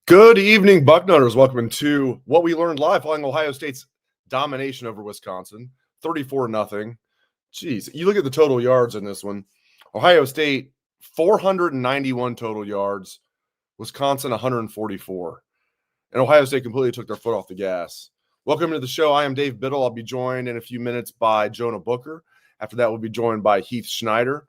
Good evening, Bucknutters. Welcome to what we learned live following Ohio State's domination over Wisconsin, 34-0. Jeez, you look at the total yards in this one. Ohio State, 491 total yards. Wisconsin, 144. And Ohio State completely took their foot off the gas. Welcome to the show. I am Dave Biddle. I'll be joined in a few minutes by Jonah Booker. After that, we'll be joined by Heath Schneider.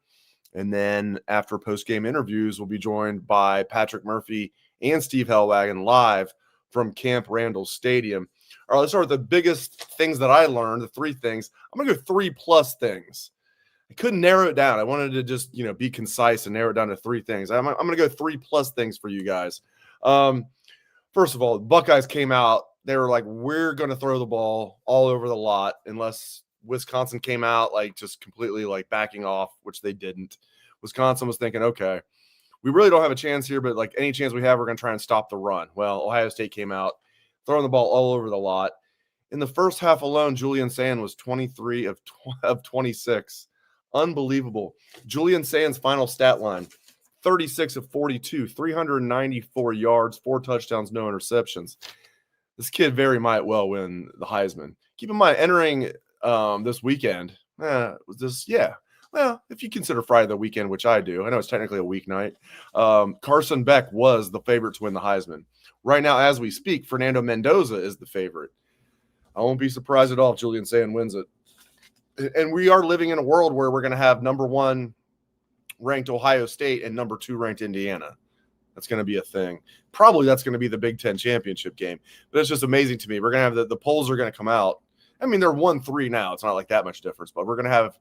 And then after post-game interviews, we'll be joined by Patrick Murphy and Steve Helwagen live from Camp Randall Stadium. All right, let's start with the biggest things that I learned, the three things. I'm going to go 3+ things. I couldn't narrow it down. I wanted to just, be concise and narrow it down to three things. I'm going to go 3+ things for you guys. First of all, the Buckeyes came out. They were like, we're going to throw the ball all over the lot unless Wisconsin came out just completely backing off, which they didn't. Wisconsin was thinking, okay, we really don't have a chance here, but any chance we have, we're going to try and stop the run. Well, Ohio State came out, throwing the ball all over the lot. In the first half alone, Julian Sayin was 23 of 26. Unbelievable. Julian Sayin's final stat line, 36 of 42, 394 yards, 4 touchdowns, no interceptions. This kid very might well win the Heisman. Keep in mind, entering this weekend, well, if you consider Friday the weekend, which I do, I know it's technically a weeknight, Carson Beck was the favorite to win the Heisman. Right now, as we speak, Fernando Mendoza is the favorite. I won't be surprised at all if Julian Sayin wins it. And we are living in a world where we're going to have number 1 ranked Ohio State and number 2 ranked Indiana. That's going to be a thing. Probably that's going to be the Big Ten championship game. But it's just amazing to me. We're going to have the polls are going to come out. I mean, they're 1-3 now. It's not like that much difference, but we're going to have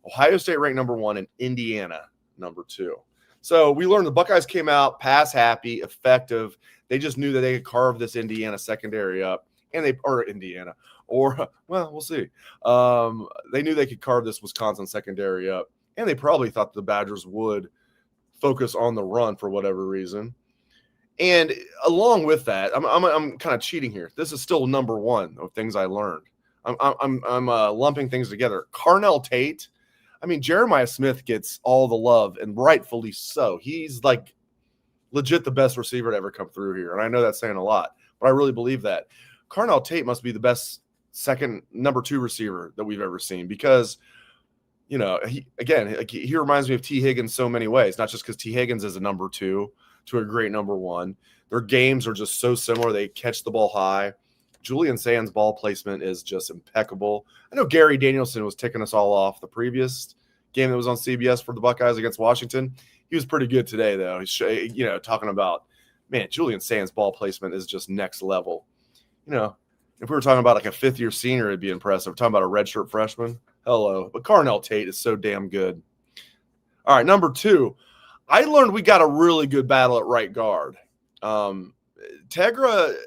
Ohio State ranked number 1 and Indiana number 2. So we learned the Buckeyes came out pass happy, effective. They just knew that they could carve this Indiana secondary up, we'll see. They knew they could carve this Wisconsin secondary up, and they probably thought the Badgers would focus on the run for whatever reason. And along with that, I'm kind of cheating here. This is still number 1 of things I learned. I'm lumping things together. Carnell Tate. I mean, Jeremiah Smith gets all the love, and rightfully so. He's legit the best receiver to ever come through here. And I know that's saying a lot, but I really believe that. Carnell Tate must be the best number 2 receiver that we've ever seen because, he reminds me of T. Higgins so many ways, not just because T. Higgins is a number 2 to a great number 1. Their games are just so similar. They catch the ball high. Julian Sayin's ball placement is just impeccable. I know Gary Danielson was ticking us all off the previous game that was on CBS for the Buckeyes against Washington. He was pretty good today, though. He's, talking about, man, Julian Sayin's ball placement is just next level. If we were talking about a 5th-year senior, it'd be impressive. We're talking about a redshirt freshman. Hello. But Carnell Tate is so damn good. All right, number 2. I learned we got a really good battle at right guard. Tegra –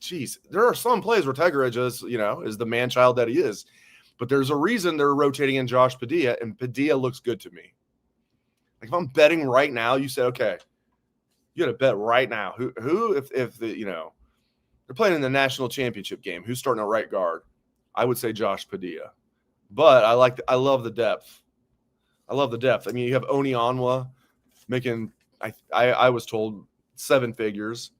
geez, there are some plays where Tegra just, is the man-child that he is. But there's a reason they're rotating in Josh Padilla, and Padilla looks good to me. If I'm betting right now, you say, okay, you got to bet right now. Who if they're playing in the national championship game, who's starting at right guard? I would say Josh Padilla. But I love the depth. I love the depth. I mean, you have Oni Onwa making, I was told, 7 figures.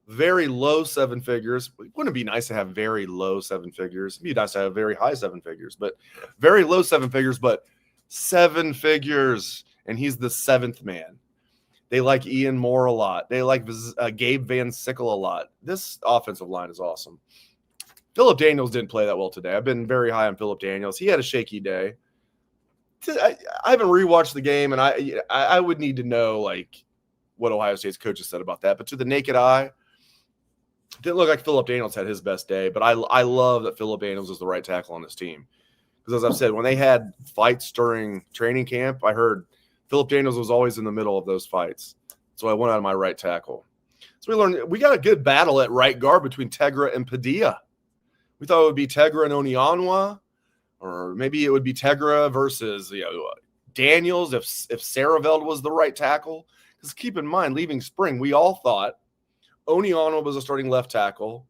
Very low 7 figures. Wouldn't it be nice to have very low 7 figures? It'd be nice to have very high 7 figures, but very low 7 figures, but 7 figures. And he's the 7th man. They like Ian Moore a lot. They like Gabe Van Sickle a lot. This offensive line is awesome. Phillip Daniels didn't play that well today. I've been very high on Phillip Daniels. He had a shaky day. I haven't rewatched the game, and I would need to know what Ohio State's coaches said about that. But to the naked eye, it didn't look like Phillip Daniels had his best day, but I love that Phillip Daniels is the right tackle on this team. Because as I've said, when they had fights during training camp, I heard Phillip Daniels was always in the middle of those fights. So I went out of my right tackle. So we learned we got a good battle at right guard between Tegra and Padilla. We thought it would be Tegra and Onionwa, or maybe it would be Tegra versus Daniels if Saraveld was the right tackle. Because keep in mind, leaving spring, we all thought Onionwa was a starting left tackle.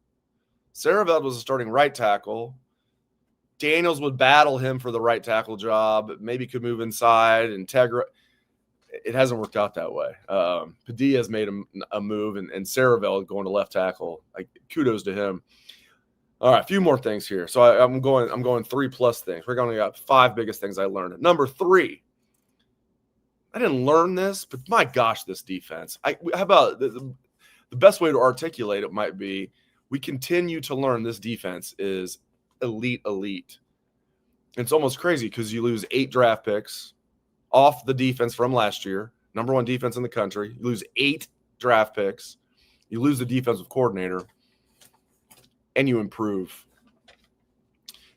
Saraveld was a starting right tackle. Daniels would battle him for the right tackle job, maybe could move inside. And Tegra, it hasn't worked out that way. Padilla has made a move, and Saravell going to left tackle. Like, kudos to him. All right, a few more things here. So I'm going 3+ things. We're going to got 5 biggest things I learned. Number 3. I didn't learn this, but my gosh, this defense. How about the best way to articulate it might be we continue to learn this defense is elite. It's almost crazy because you lose 8 draft picks off the defense from last year, number 1 defense in the country. You lose 8 draft picks. You lose the defensive coordinator, and you improve.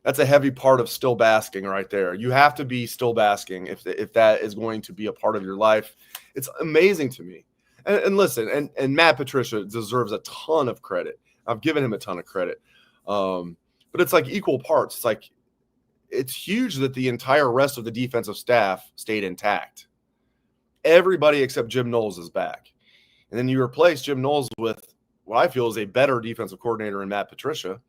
That's a heavy part of still basking right there. You have to be still basking if that is going to be a part of your life. It's amazing to me. And listen, and Matt Patricia deserves a ton of credit. I've given him a ton of credit. But it's like equal parts. It's like it's huge that the entire rest of the defensive staff stayed intact. Everybody except Jim Knowles is back. And then you replace Jim Knowles with what I feel is a better defensive coordinator in Matt Patricia.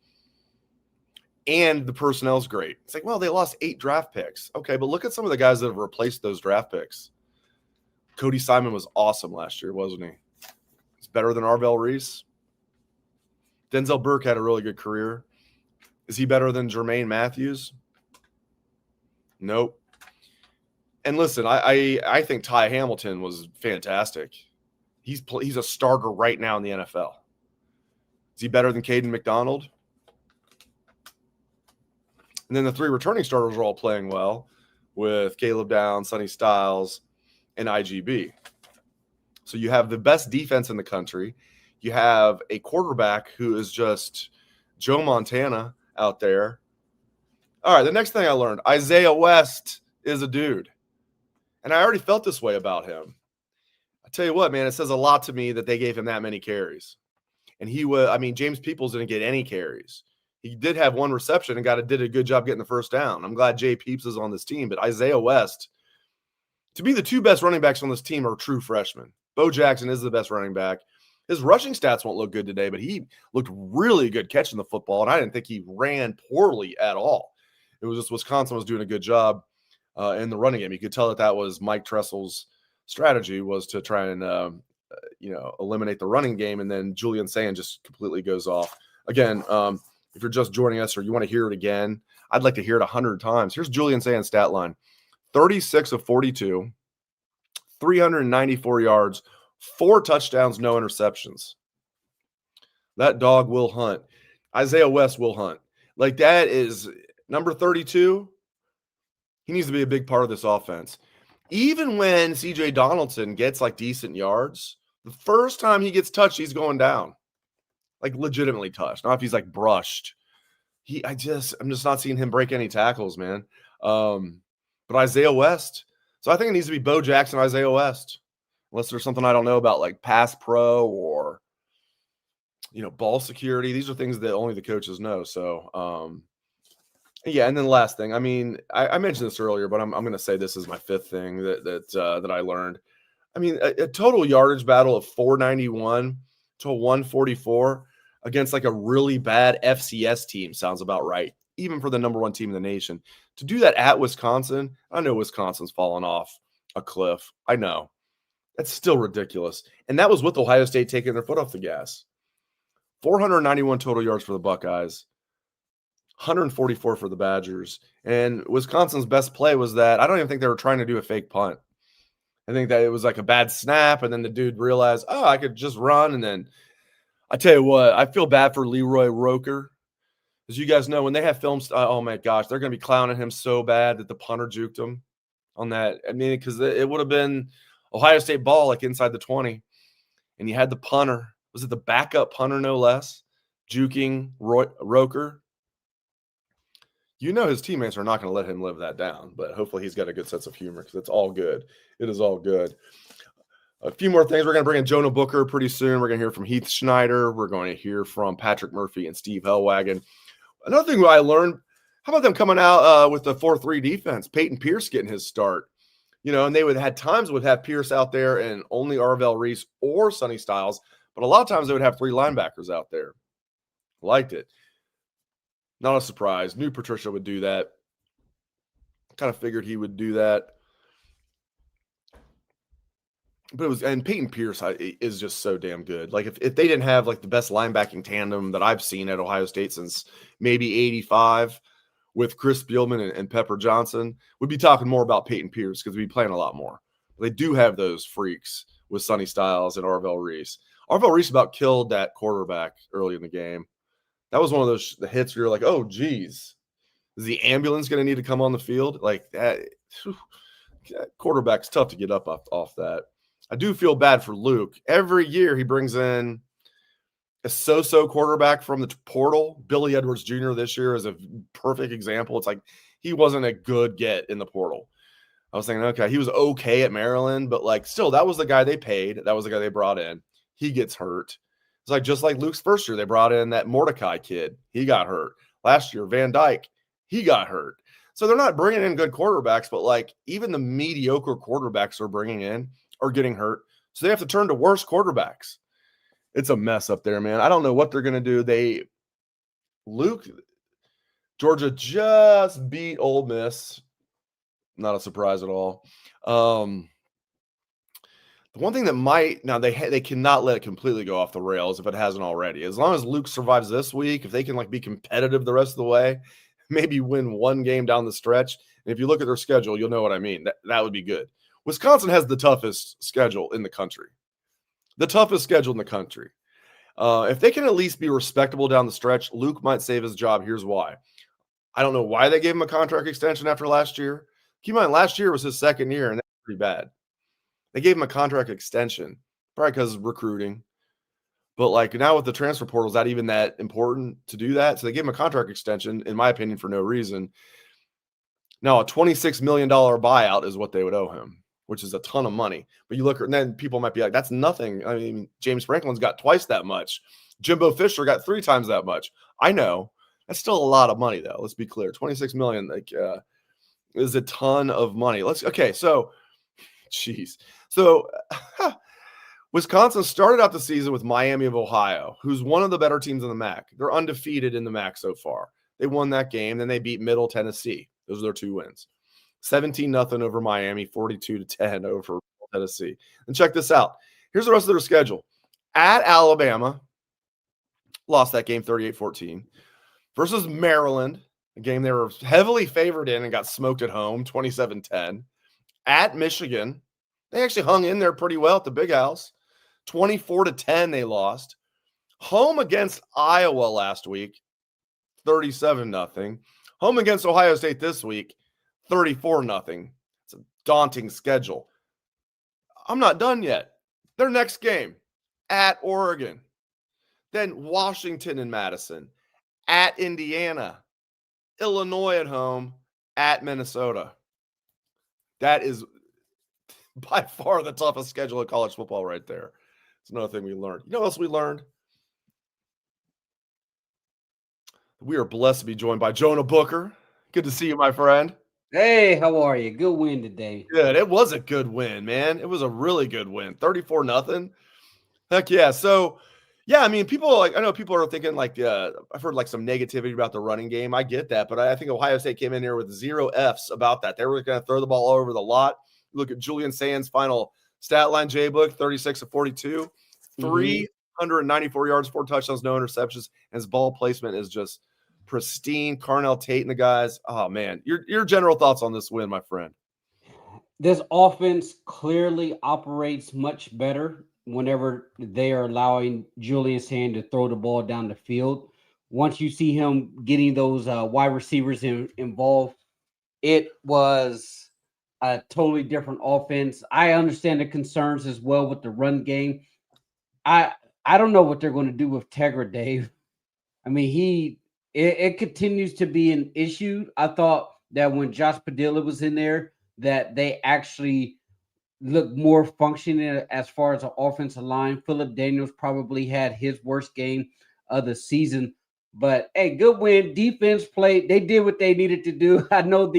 And the personnel's great. It's like, well, they lost 8 draft picks. Okay, but look at some of the guys that have replaced those draft picks. Cody Simon was awesome last year, wasn't he? He's better than Arvell Reese. Denzel Burke had a really good career. Is he better than Jermaine Matthews? Nope. And listen, I think Ty Hamilton was fantastic. He's a starter right now in the NFL. Is he better than Caden McDonald? And then the 3 returning starters are all playing well with Caleb Downs, Sonny Styles, and IGB. So you have the best defense in the country. You have a quarterback who is just Joe Montana out there. All right, the next thing I learned, Isaiah West is a dude. And I already felt this way about him. I tell you what, man, it says a lot to me that they gave him that many carries. And James Peoples didn't get any carries. He did have 1 reception and did a good job getting the first down. I'm glad Jay Peeps is on this team. But Isaiah West, to me, the 2 best running backs on this team are true freshmen. Bo Jackson is the best running back. His rushing stats won't look good today, but he looked really good catching the football, and I didn't think he ran poorly at all. It was just Wisconsin was doing a good job in the running game. You could tell that was Mike Tressel's strategy was to try and eliminate the running game, and then Julian Sayin just completely goes off. Again, if you're just joining us or you want to hear it again, I'd like to hear it 100 times. Here's Julian Sayin's stat line. 36 of 42, 394 yards, 4 touchdowns, no interceptions. That dog will hunt. Isaiah West will hunt. Like, that is number 32. He needs to be a big part of this offense. Even when CJ Donaldson gets like decent yards, the first time he gets touched, he's going down. Like, legitimately touched. Not if he's like brushed. I'm just not seeing him break any tackles, man. But Isaiah West. So I think it needs to be Bo Jackson, Isaiah West. Unless there's something I don't know about, like pass pro or, ball security. These are things that only the coaches know. So, yeah. And then the last thing, I mentioned this earlier, but I'm going to say this is my 5th thing that I learned. A total yardage battle of 491 to 144 against like a really bad FCS team sounds about right, even for the number 1 team in the nation. To do that at Wisconsin, I know Wisconsin's fallen off a cliff. I know. That's still ridiculous. And that was with Ohio State taking their foot off the gas. 491 total yards for the Buckeyes, 144 for the Badgers. And Wisconsin's best play was that I don't even think they were trying to do a fake punt. I think that it was like a bad snap, and then the dude realized, I could just run. And then I tell you what, I feel bad for Leroy Roker. As you guys know, when they have films, oh my gosh, they're going to be clowning him so bad that the punter juked him on that. Because it would have been Ohio State ball, like inside the 20. And you had the punter. Was it the backup punter, no less, juking Roker? His teammates are not going to let him live that down, but hopefully he's got a good sense of humor because it's all good. It is all good. A few more things. We're going to bring in Jonah Booker pretty soon. We're going to hear from Heath Schneider. We're going to hear from Patrick Murphy and Steve Helwagen. Another thing I learned, how about them coming out with the 4-3 defense? Peyton Pierce getting his start. And they would have Pierce out there and only Arvell Reese or Sonny Styles, but a lot of times they would have 3 linebackers out there. Liked it. Not a surprise. Knew Patricia would do that. Kind of figured he would do that. But it was, and Peyton Pierce is just so damn good. Like if they didn't have like the best linebacking tandem that I've seen at Ohio State since maybe 85 with Chris Spielman and Pepper Johnson, we'd be talking more about Peyton Pierce because we'd be playing a lot more. They do have those freaks with Sonny Styles and Arvell Reese. Arvell Reese about killed that quarterback early in the game. That was one of those the hits where you're like, oh, geez, is the ambulance going to need to come on the field? Like that, quarterback's tough to get up off that. I do feel bad for Luke. Every year he brings in a so-so quarterback from the portal. Billy Edwards Jr. this year is a perfect example. It's like he wasn't a good get in the portal. I was thinking, okay, he was okay at Maryland, but like still, that was the guy they paid. That was the guy they brought in. He gets hurt. It's like just like Luke's first year, they brought in that Mordecai kid. He got hurt. Last year, Van Dyke, he got hurt. So they're not bringing in good quarterbacks, but like even the mediocre quarterbacks they're bringing in are getting hurt. So they have to turn to worse quarterbacks. It's a mess up there, man. I don't know what they're going to do. Georgia just beat Ole Miss. Not a surprise at all. The one thing that might now they cannot let it completely go off the rails if it hasn't already. As long as Luke survives this week, if they can like be competitive the rest of the way, maybe win one game down the stretch. And if you look at their schedule, you'll know what I mean. That would be good. Wisconsin has the toughest schedule in the country. The toughest schedule in the country. If they can at least be respectable down the stretch, Luke might save his job. Here's why. I don't know why they gave him a contract extension after last year. Keep in mind, last year was his second year, and that's pretty bad. They gave him a contract extension, probably because of recruiting. But like now with the transfer portal, is that even that important to do that? So they gave him a contract extension, in my opinion, for no reason. Now, a $26 million buyout is what they would owe him, which is a ton of money. But you look, and then people might be like, that's nothing. I mean, James Franklin's got twice that much. Jimbo Fisher got 3 times that much. I know. That's still a lot of money, though. Let's be clear. $26 million is a ton of money. So Wisconsin started out the season with Miami of Ohio, who's one of the better teams in the MAC. They're undefeated in the MAC so far. They won that game. Then they beat Middle Tennessee. Those are their 2 wins. 17-0 over Miami, 42-10 over Tennessee. And check this out. Here's the rest of their schedule. At Alabama, lost that game 38-14. Versus Maryland, a game they were heavily favored in and got smoked at home, 27-10. At Michigan, they actually hung in there pretty well at the Big House. 24-10 they lost. Home against Iowa last week, 37-0. Home against Ohio State this week, 34-0. It's a daunting schedule. I'm not done yet. Their next game, at Oregon. Then Washington and Madison. At Indiana. Illinois at home. At Minnesota. That is by far the toughest schedule of college football right there. It's another thing we learned. You know what else we learned? We are blessed to be joined by Jonah Booker. Good to see you, my friend. Hey, how are you? Good win today. Good. It was a good win, man. It was a really good win. 34-0. Heck yeah. So, yeah, I mean, I know people are thinking like, I've heard like some negativity about the running game. I get that, but I think Ohio State came in here with 0 Fs about that. They were going to throw the ball all over the lot. Look at Julian Sayin's final stat line, JBook, 36-42, 394 yards, 4 touchdowns, no interceptions, and his ball placement is just pristine. Carnell Tate and the guys. Oh, man. Your general thoughts on this win, my friend? This offense clearly operates much better whenever they are allowing Julian Sayin to throw the ball down the field. Once you see him getting those wide receivers involved, it was a totally different offense. I understand the concerns as well with the run game. I don't know what they're going to do with Tegra, Dave. I mean, it continues to be an issue. I thought that when Josh Padilla was in there, that they actually looked more functioning as far as the offensive line. Phillip Daniels probably had his worst game of the season. But, hey, good win. Defense played. They did what they needed to do. I know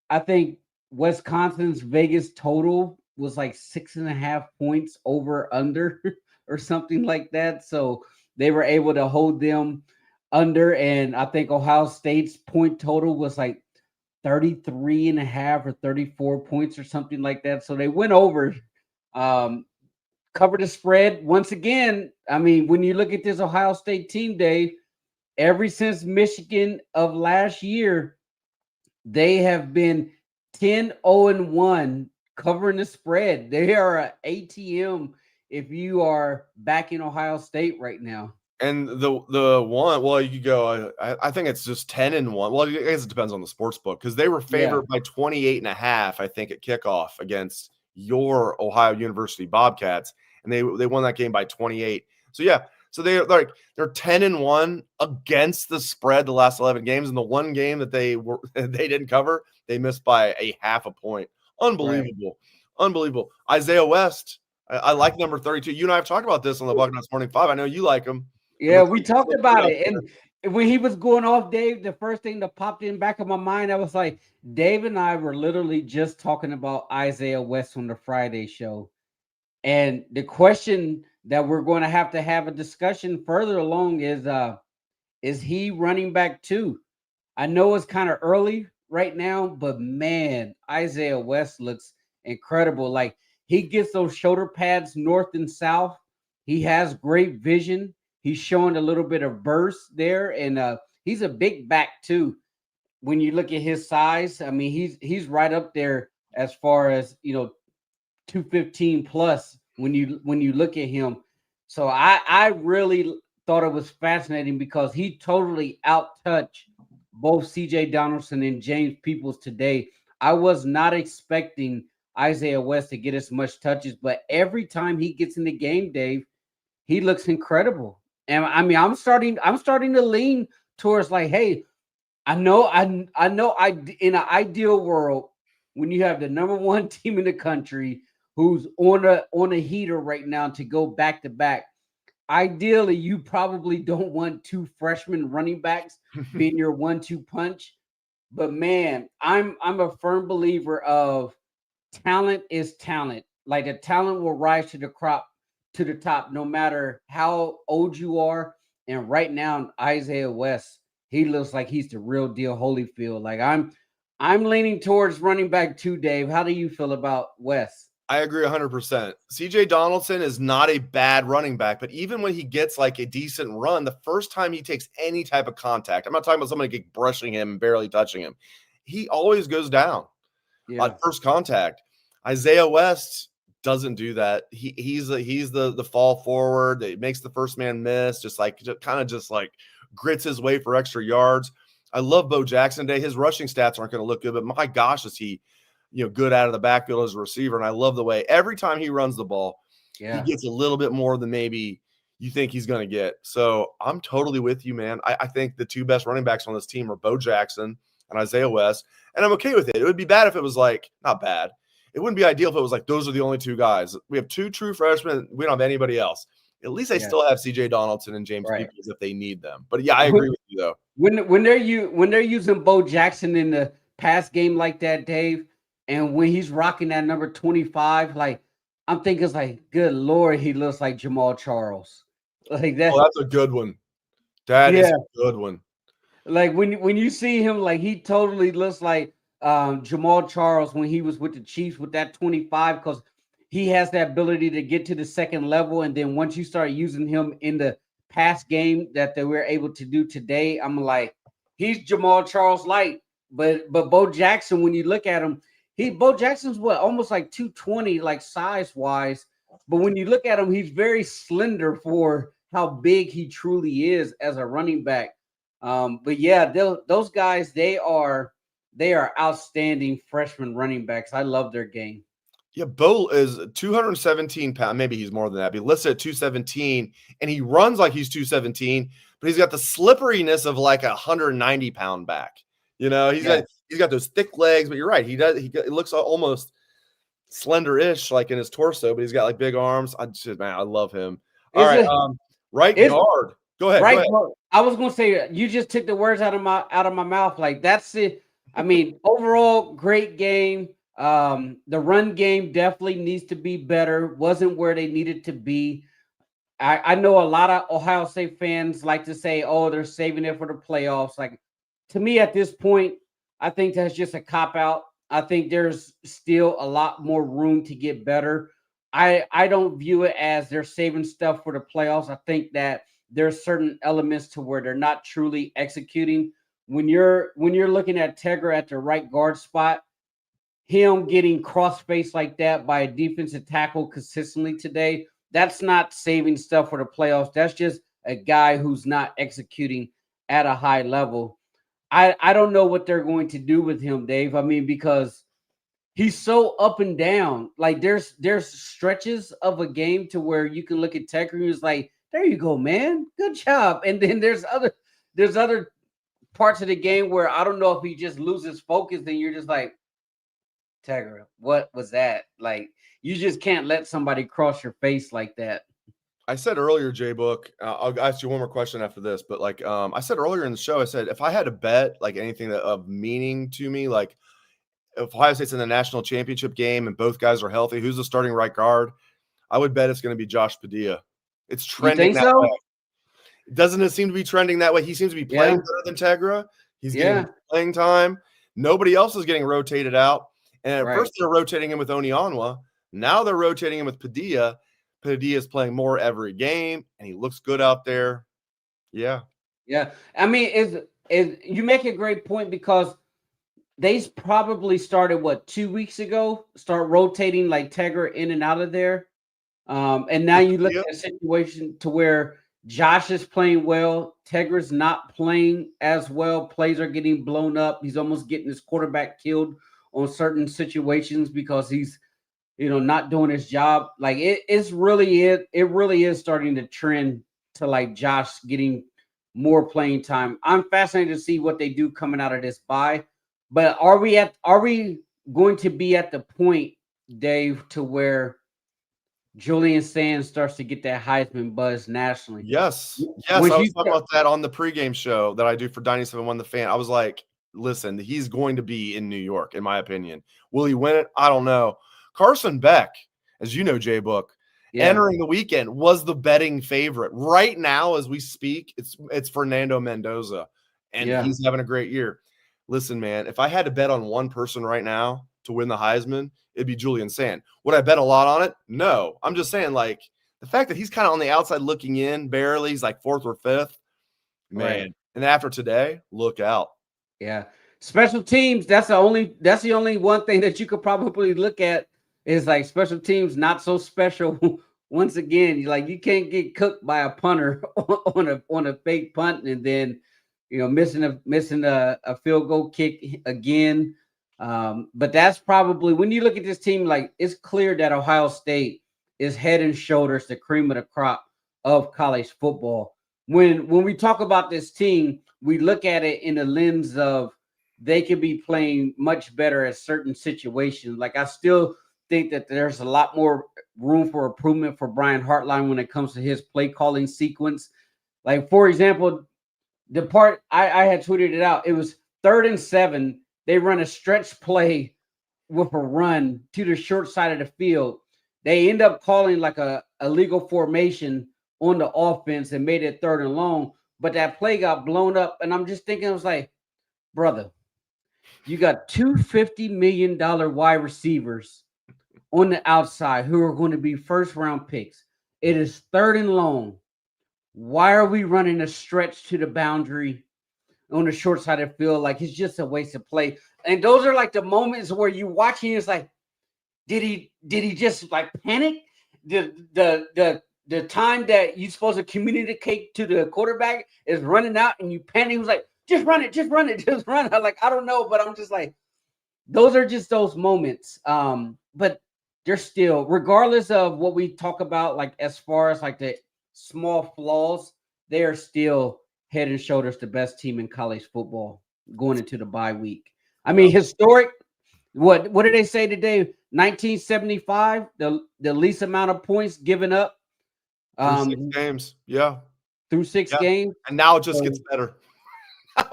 I think Wisconsin's Vegas total was like 6.5 points over under or something like that. So they were able to hold them under, and I think Ohio State's point total was like 33.5 or 34 points or something like that. So they went over Cover the spread once again. I mean, when you look at this Ohio State team, Dave, ever since Michigan of last year, they have been 10-0-1 covering the spread. They are a ATM if you are back in Ohio State right now. And the one, well, you could go, I think it's just 10-1. Well, I guess it depends on the sports book because they were favored by 28.5, I think, at kickoff against your Ohio University Bobcats, and they won that game by 28. So yeah, so they're 10-1 against the spread the last 11 games, and the one game that they didn't cover, they missed by a half a point. Unbelievable, unbelievable. Isaiah West, I like number 32. You and I have talked about this on the Buckeyes Morning Five. I know you like him. Yeah, we talked about it. And when he was going off, Dave, the first thing that popped in the back of my mind, I was like, Dave and I were literally just talking about Isaiah West on the Friday show. And the question that we're going to have a discussion further along is he running back too? I know it's kind of early right now, but man, Isaiah West looks incredible. Like he gets those shoulder pads north and south. He has great vision. He's showing a little bit of burst there, and he's a big back too. When you look at his size, I mean, he's right up there as far as 215 plus when you look at him. So I really thought it was fascinating because he totally outtouched both CJ Donaldson and James Peoples today. I was not expecting Isaiah West to get as much touches, but every time he gets in the game, Dave, he looks incredible. And I mean, I'm starting to lean towards like, hey, I know in an ideal world, when you have the number one team in the country who's on a heater right now to go back to back, ideally you probably don't want two freshman running backs being your 1-2 punch. But man, I'm a firm believer of talent is talent. Like a talent will rise to the top no matter how old you are. And right now, Isaiah West, he looks like he's the real deal Holyfield. Like I'm leaning towards running back too, Dave. How do you feel about West? I agree 100%. CJ Donaldson is not a bad running back, but even when he gets like a decent run, the first time he takes any type of contact, I'm not talking about somebody brushing him and barely touching him, he always goes down on first contact. Isaiah West doesn't do that. He's the fall forward that makes the first man miss, just grits his way for extra yards. I love Bo Jackson today. His rushing stats aren't going to look good, but my gosh, is he good out of the backfield as a receiver. And I love the way every time he runs the ball, he gets a little bit more than maybe you think he's going to get. So I'm totally with you, man. I think the two best running backs on this team are Bo Jackson and Isaiah West. And I'm okay with it. It would be bad if it was not bad. It wouldn't be ideal if it was those are the only two guys. We have two true freshmen. We don't have anybody else. At least they still have CJ Donaldson and James Peoples if they need them. But yeah, I agree with you though. When they're using Bo Jackson in the pass game like that, Dave, and when he's rocking that number 25, I'm thinking it's good Lord, he looks like Jamal Charles. That's a good one. That is a good one. Like when you see him, he totally looks like Jamal Charles when he was with the Chiefs with that 25, because he has that ability to get to the second level. And then once you start using him in the pass game that they were able to do today, I'm like, he's Jamal Charles light. But Bo Jackson, when you look at him, Bo Jackson's almost 220, size wise. But when you look at him, he's very slender for how big he truly is as a running back. But yeah, those guys, they are outstanding freshman running backs. I love their game. Yeah, Bo is 217 pounds. Maybe he's more than that. But he listed at 217, and he runs like he's 217, but he's got the slipperiness of a 190-pound back. He's got those thick legs, but you're right. He looks almost slender-ish, in his torso, but he's got big arms. I love him. All right, right guard. Go ahead. Guard. I was gonna say you just took the words out of my mouth. That's it. I mean, overall, great game. The run game definitely needs to be better. Wasn't where they needed to be. I know a lot of Ohio State fans like to say, "Oh, they're saving it for the playoffs." To me, at this point, I think that's just a cop out. I think there's still a lot more room to get better. I don't view it as they're saving stuff for the playoffs. I think that there's certain elements to where they're not truly executing. When you're looking at Tegra at the right guard spot, him getting cross-faced like that by a defensive tackle consistently today, that's not saving stuff for the playoffs. That's just a guy who's not executing at a high level. I don't know what they're going to do with him, Dave. I mean, because he's so up and down. Like there's stretches of a game to where you can look at Tegra and it's like, there you go, man. Good job. And then there's other parts of the game where I don't know if he just loses focus, and you're just like, Tegra, what was that? Like, you just can't let somebody cross your face like that. I said earlier, JBook, I'll ask you one more question after this, but like I said earlier in the show, I said if I had to bet like anything that of meaning to me, like if Ohio State's in the national championship game and both guys are healthy, who's the starting right guard? I would bet it's going to be Josh Padilla. It's trending that way. Doesn't it seem to be trending that way? He seems to be playing better than Tegra. He's getting playing time. Nobody else is getting rotated out. And at first they're rotating him with Onyanwa. Now they're rotating him with Padilla. Padilla's playing more every game, and he looks good out there. Yeah. Yeah. I mean, is you make a great point, because they probably started 2 weeks ago, start rotating like Tegra in and out of there. And now you look at a situation to where Josh is playing well, Tegra's not playing as well. Plays are getting blown up. He's almost getting his quarterback killed on certain situations because he's, not doing his job. Like it really is starting to trend to like Josh getting more playing time. I'm fascinated to see what they do coming out of this bye. But are we going to be at the point, Dave, to where Julian Sands starts to get that Heisman buzz nationally? Yes. I was talking about that on the pregame show that I do for Dynasty 7-1 The Fan. I was like, listen, he's going to be in New York, in my opinion. Will he win it? I don't know. Carson Beck, as you know, JBook, entering the weekend was the betting favorite. Right now, as we speak, it's Fernando Mendoza, and he's having a great year. Listen, man, if I had to bet on one person right now to win the Heisman, it'd be Julian Sand. Would I bet a lot on it? No. I'm just saying, like, the fact that he's kind of on the outside looking in, barely, he's like fourth or fifth, man. Right. And after today, look out. Yeah. Special teams, that's the only one thing that you could probably look at is like special teams, not so special. Once again, you can't get cooked by a punter on a fake punt and then missing a field goal kick again. But that's probably, when you look at this team, like, it's clear that Ohio State is head and shoulders the cream of the crop of college football. When we talk about this team, we look at it in the lens of they could be playing much better at certain situations. Like, I still think that there's a lot more room for improvement for Brian Hartline when it comes to his play calling sequence. Like, for example, the part I had tweeted it out, it was 3rd and 7. They run a stretch play with a run to the short side of the field. They end up calling like a illegal formation on the offense and made it 3rd and long, but that play got blown up. And I'm just thinking, I was like, brother, you got two $50 million wide receivers on the outside who are going to be first-round picks. It is 3rd and long. Why are we running a stretch to the boundary on the short side of the field? Like, it's just a waste of play. And those are like the moments where you watching, it's like, did he just like panic? The time that you're supposed to communicate to the quarterback is running out and you panic. He was like, just run it. I'm like, I don't know, but I'm just like, those are just those moments. But they're still, regardless of what we talk about, like as far as like the small flaws, they are still head and shoulders the best team in college football going into the bye week. I mean, historic. What did they say today? 1975, the least amount of points given up. Through 6 games. Yeah. Through 6 games. And now it just gets better.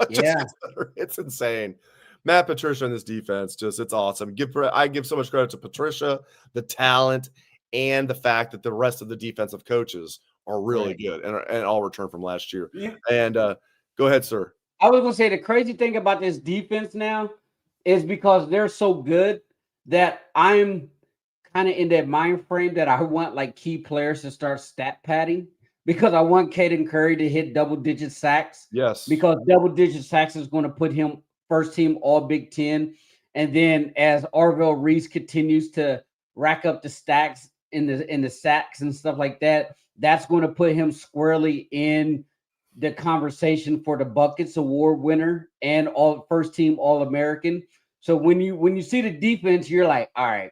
Gets better. It's insane. Matt Patricia and this defense, it's awesome. I give so much credit to Patricia, the talent, and the fact that the rest of the defensive coaches are really good and all returned from last year. Yeah. And go ahead, sir. I was going to say the crazy thing about this defense now is because they're so good that I'm kind of in that mind frame that I want like key players to start stat padding because I want Caden Curry to hit double-digit sacks Yes. because double-digit sacks is going to put him first team All Big Ten. And then as Arvell Reese continues to rack up the stacks in the sacks and stuff like that, that's going to put him squarely in the conversation for the Buckets Award winner and all first team All American. So when you see the defense, you're like, all right,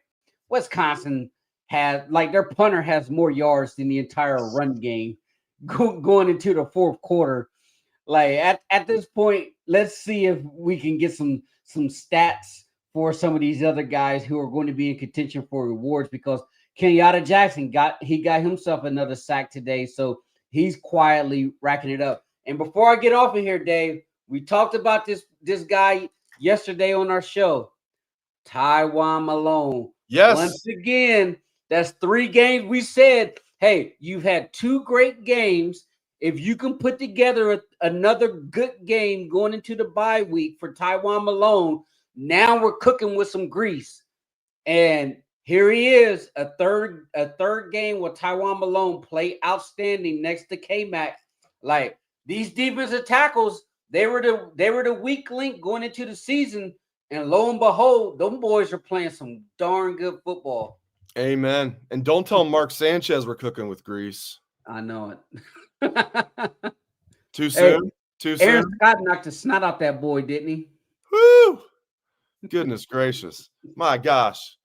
Wisconsin has like their punter has more yards than the entire run game going into the fourth quarter. Like at this point, let's see if we can get some stats for some of these other guys who are going to be in contention for rewards because Kenyatta Jackson got himself another sack today, so he's quietly racking it up. And before I get off of here, Dave, we talked about this guy yesterday on our show, Taiwan Malone. Yes. Once again, that's 3 games. We said, hey, you've had 2 great games. If you can put together another good game going into the bye week for Taiwan Malone, now we're cooking with some grease. And here he is, a third game with Taiwan Malone play outstanding next to K-Mac. Like these defensive tackles, they were the weak link going into the season, and lo and behold, them boys are playing some darn good football. Amen. And don't tell Mark Sanchez we're cooking with grease. I know it. Too soon? Hey, Too soon? Aaron Scott knocked the snot out that boy, didn't he? Woo! Goodness gracious. My gosh.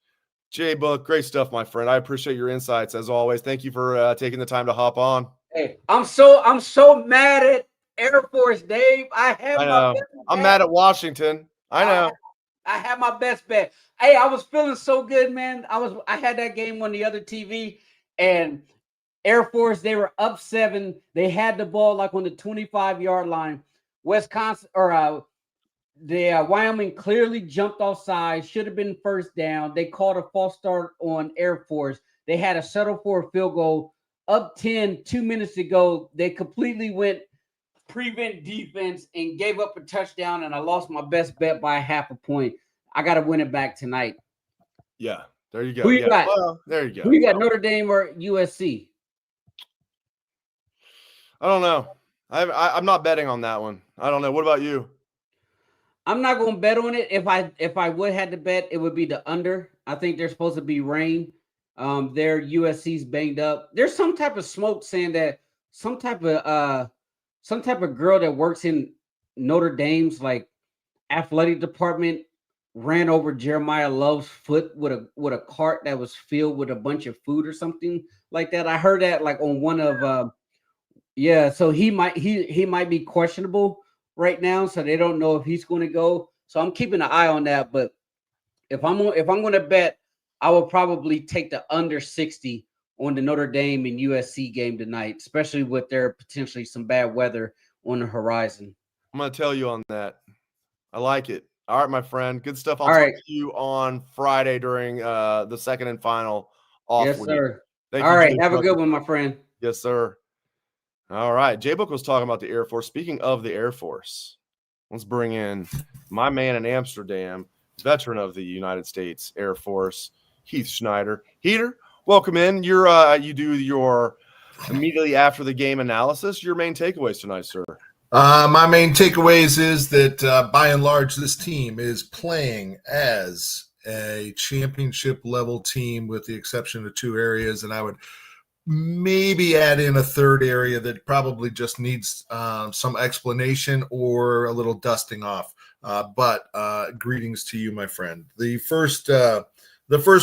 JBook, great stuff, my friend. I appreciate your insights as always. Thank you for taking the time to hop on. Hey, I'm so mad at Air Force, Dave. I'm mad at Washington. I know. I had my best bet. Hey, I was feeling so good, man. I had that game on the other TV, and Air Force, they were up 7. They had the ball like on the 25-yard line. Wisconsin or Wyoming clearly jumped offside. Should have been first down. They called a false start on Air Force. They had a settle for a field goal. Up 10, 2 minutes to go. They completely went prevent defense and gave up a touchdown, and I lost my best bet by 0.5 point. I got to win it back tonight. Yeah, there you go. Who you got? Well, there you go. Who you got, Notre Dame or USC? I don't know. I'm not betting on that one. I don't know. What about you? I'm not going to bet on it. If I would have to bet, it would be the under. I think there's supposed to be rain. Their USC's banged up. There's some type of smoke saying that some type of girl that works in Notre Dame's like athletic department ran over Jeremiah Love's foot with a cart that was filled with a bunch of food or something like that. I heard that like on one of so he might be questionable right now, so they don't know if he's going to go. So I'm keeping an eye on that. But if I'm going to bet, I will probably take the under 60 on the Notre Dame and USC game tonight, especially with there potentially some bad weather on the horizon. I'm going to tell you on that. I like it. All right, my friend. Good stuff. I'll talk to you on Friday during the second and final off week. Yes, sir. Thank All you, right. JBook. Have a good one, my friend. Yes, sir. All right. JBook was talking about the Air Force. Speaking of the Air Force, let's bring in my man in Amsterdam, veteran of the United States Air Force, Heath Schneider. Heater, welcome in. You do your immediately after the game analysis. Your main takeaways tonight, sir. My main takeaways is that by and large, this team is playing as a championship level team with the exception of 2 areas. And I would maybe add in a third area that probably just needs some explanation or a little dusting off. But greetings to you, my friend. The first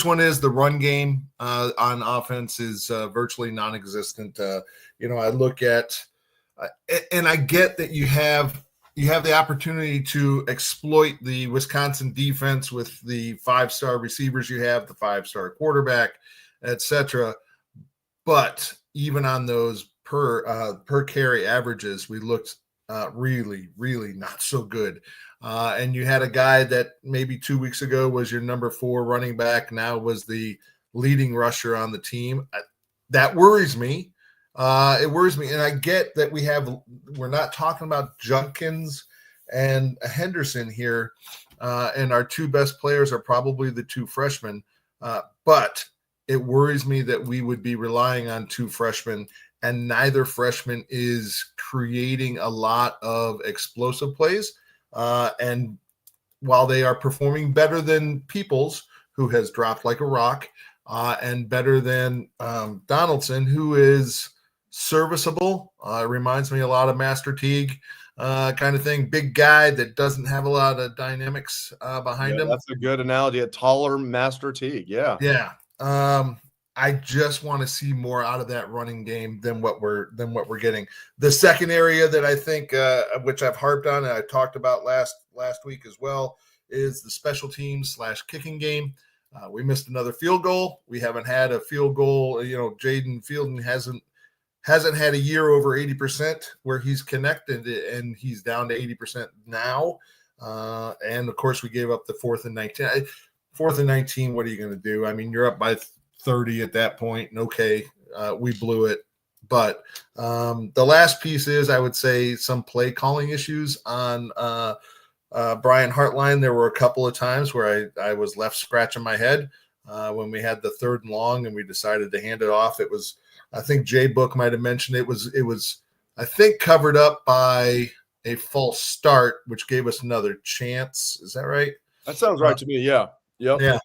one is the run game on offense is virtually non-existent. I look at and I get that you have the opportunity to exploit the Wisconsin defense with the 5-star receivers you have, the 5-star quarterback, etc. But even on those per carry averages, we looked really, really not so good. And you had a guy that maybe 2 weeks ago was your number 4 running back, now was the leading rusher on the team. That worries me. It worries me. And I get that we're not talking about Junkins and Henderson here. And our 2 best players are probably the 2 freshmen. But it worries me that we would be relying on 2 freshmen, and neither freshman is creating a lot of explosive plays. And while they are performing better than Peoples, who has dropped like a rock, and better than Donaldson, who is serviceable, reminds me a lot of Master Teague kind of thing. Big guy that doesn't have a lot of dynamics behind him. That's a good analogy. A taller Master Teague. Yeah. Yeah. I just want to see more out of that running game than what we're getting. The second area that I think, which I've harped on and I talked about last week as well, is the special teams / kicking game. We missed another field goal. We haven't had a field goal. Jaden Fielding hasn't had a year over 80% where he's connected, and he's down to 80% now. And of course, we gave up the 4th and 19. 4th and 19. What are you going to do? I mean, you're up by 30 at that point. And okay, we blew it. But the last piece is, I would say, some play calling issues on Brian Hartline. There were a couple of times where I was left scratching my head when we had the 3rd and long and we decided to hand it off. It was, I think JBook might have mentioned it was I think covered up by a false start, which gave us another chance. Is that right? That sounds right to me. Yeah. Yep. Yeah.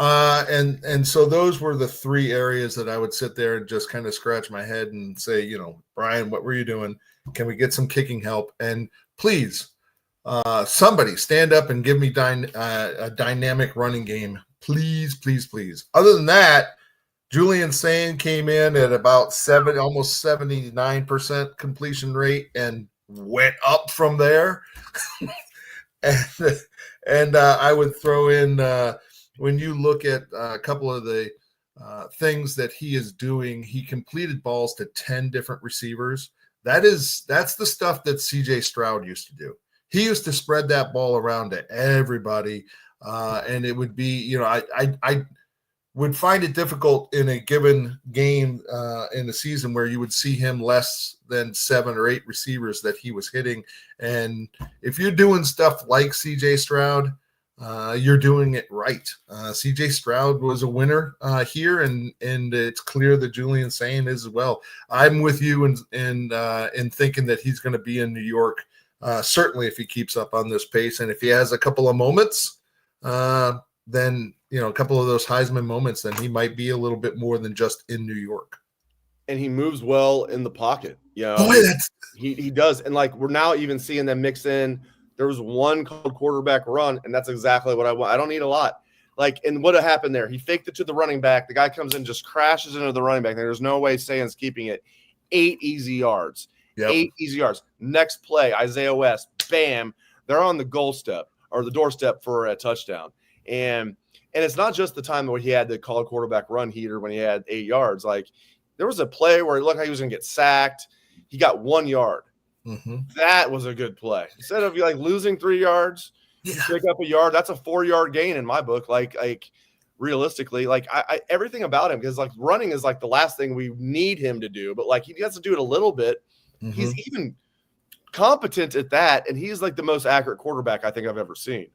And so those were the 3 areas that I would sit there and just kind of scratch my head and say, Brian, what were you doing? Can we get some kicking help? And please, somebody stand up and give me a dynamic running game. Please, please, please. Other than that, Julian Sayin came in at about almost 79% completion rate and went up from there. and I would throw in, when you look at a couple of the things that he is doing, he completed balls to 10 different receivers. That's the stuff that CJ Stroud used to do. He used to spread that ball around to everybody. And it would be, I would find it difficult in a given game in the season where you would see him less than 7 or 8 receivers that he was hitting. And if you're doing stuff like CJ Stroud, you're doing it right. CJ Stroud was a winner here, and it's clear that Julian Sayin is as well. I'm with you in thinking that he's going to be in New York, certainly if he keeps up on this pace. And if he has a couple of moments, then a couple of those Heisman moments, then he might be a little bit more than just in New York. And he moves well in the pocket. He does. And we're now even seeing them mix in. There was one called quarterback run, and that's exactly what I want. I don't need a lot. And what happened there? He faked it to the running back. The guy comes in, just crashes into the running back. There's no way Sayin's keeping it. 8 easy yards. Yep. 8 easy yards. Next play, Isaiah West, bam, they're on the goal step or the doorstep for a touchdown. And it's not just the time where he had the call quarterback run heater when he had 8 yards. There was a play where it looked like he was going to get sacked. He got 1 yard. Mm-hmm. That was a good play. Instead of losing 3 yards, you pick up a yard. That's a 4-yard gain in my book. Realistically, I everything about him, because running is the last thing we need him to do, but he has to do it a little bit. Mm-hmm. He's even competent at that, and he's the most accurate quarterback I think I've ever seen.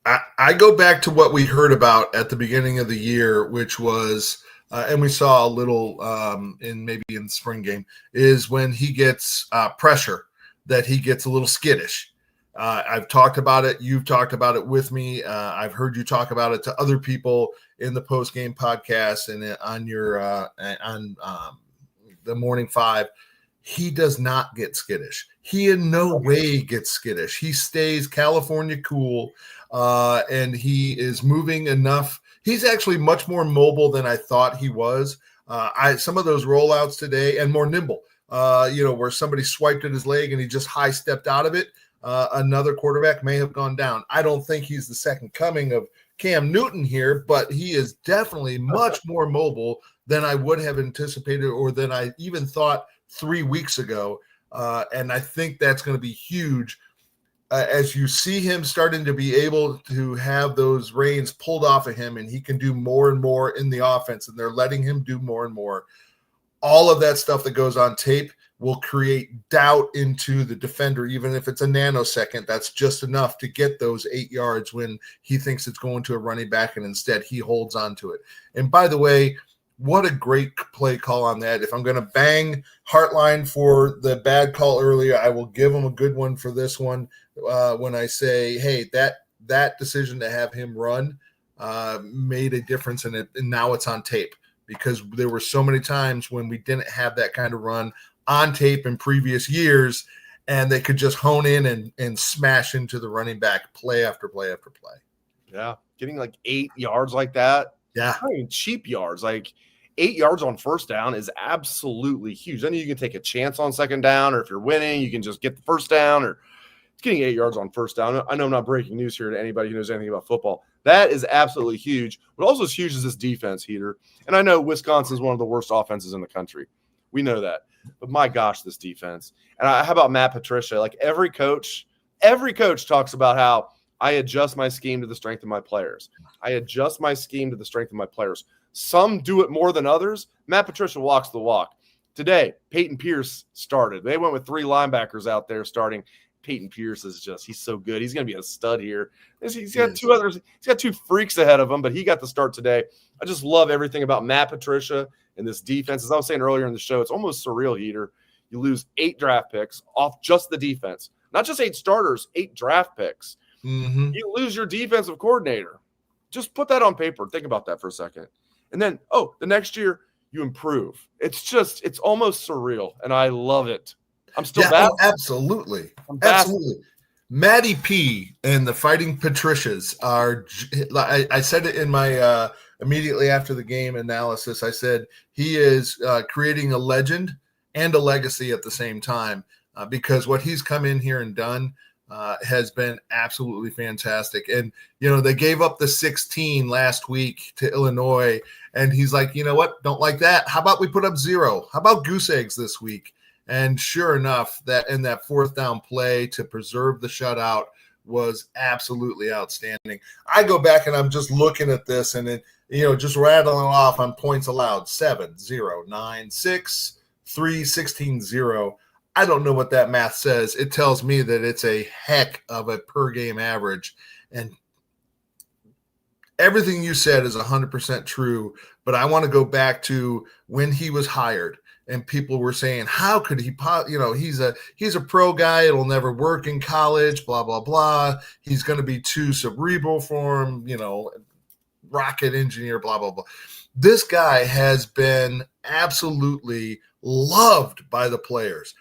I go back to what we heard about at the beginning of the year, which was, and we saw a little in the spring game, is when he gets pressure, that he gets a little skittish. I've talked about it. You've talked about it with me. I've heard you talk about it to other people in the post-game podcast and on your on the Morning Five. He does not get skittish. He in no way gets skittish. He stays California cool, and he is moving enough. He's actually much more mobile than I thought he was. Some of those rollouts today, and more nimble, where somebody swiped at his leg and he just high stepped out of it. Another quarterback may have gone down. I don't think he's the second coming of Cam Newton here, but he is definitely much more mobile than I would have anticipated or than I even thought 3 weeks ago. And I think that's going to be huge as you see him starting to be able to have those reins pulled off of him, and he can do more and more in the offense, and they're letting him do more and more. All of that stuff that goes on tape will create doubt into the defender, even if it's a nanosecond. That's just enough to get those 8 yards when he thinks it's going to a running back, and instead he holds on to it. And by the way, What a great play call on that. If I'm going to bang Hartline for the bad call earlier, I will give him a good one for this one when I say, hey, that decision to have him run made a difference in it, and now it's on tape, because there were so many times when we didn't have that kind of run on tape in previous years, and they could just hone in and smash into the running back play after play after play. Yeah, getting like 8 yards like that. Yeah. Not even cheap yards. Like 8 yards on first down is absolutely huge. Then you can take a chance on second down, or if you're winning, you can just get the first down, or it's getting 8 yards on first down. I know I'm not breaking news here to anybody who knows anything about football. That is absolutely huge. What also is huge is this defense, Heater. And I know Wisconsin is one of the worst offenses in the country. We know that. But my gosh, this defense. And how about Matt Patricia? Like every coach talks about how I adjust my scheme to the strength of my players. I adjust my scheme to the strength of my players. Some do it more than others. Matt Patricia walks the walk. Today, Peyton Pierce started. They went with 3 linebackers out there starting. Peyton Pierce is he's so good. He's going to be a stud here. He's got 2 others. He's got 2 freaks ahead of him, but he got the start today. I just love everything about Matt Patricia and this defense. As I was saying earlier in the show, it's almost surreal, Heater. You lose 8 draft picks off just the defense. Not just 8 starters, 8 draft picks. Mm-hmm. You lose your defensive coordinator. Just put that on paper. Think about that for a second. And then, the next year you improve. It's almost surreal, and I love it. I'm still absolutely. Absolutely. Matty P and the Fighting Patricias are, I said it in my immediately after the game analysis. I said he is creating a legend and a legacy at the same time, because what he's come in here and done has been absolutely fantastic. And, they gave up the 16 last week to Illinois, and he's like, you know what? Don't like that. How about we put up 0? How about goose eggs this week? And sure enough, that in that 4th down play to preserve the shutout was absolutely outstanding. I go back and I'm just looking at this and then, just rattling off on points allowed: 7, 0, 9, 6, 3, 16, 0. I don't know what that math says. It tells me that it's a heck of a per game average. And everything you said is 100% true. But I want to go back to when he was hired. And people were saying, how could he, he's a pro guy. It'll never work in college, blah, blah, blah. He's going to be too cerebral for him, rocket engineer, blah, blah, blah. This guy has been absolutely loved by the players.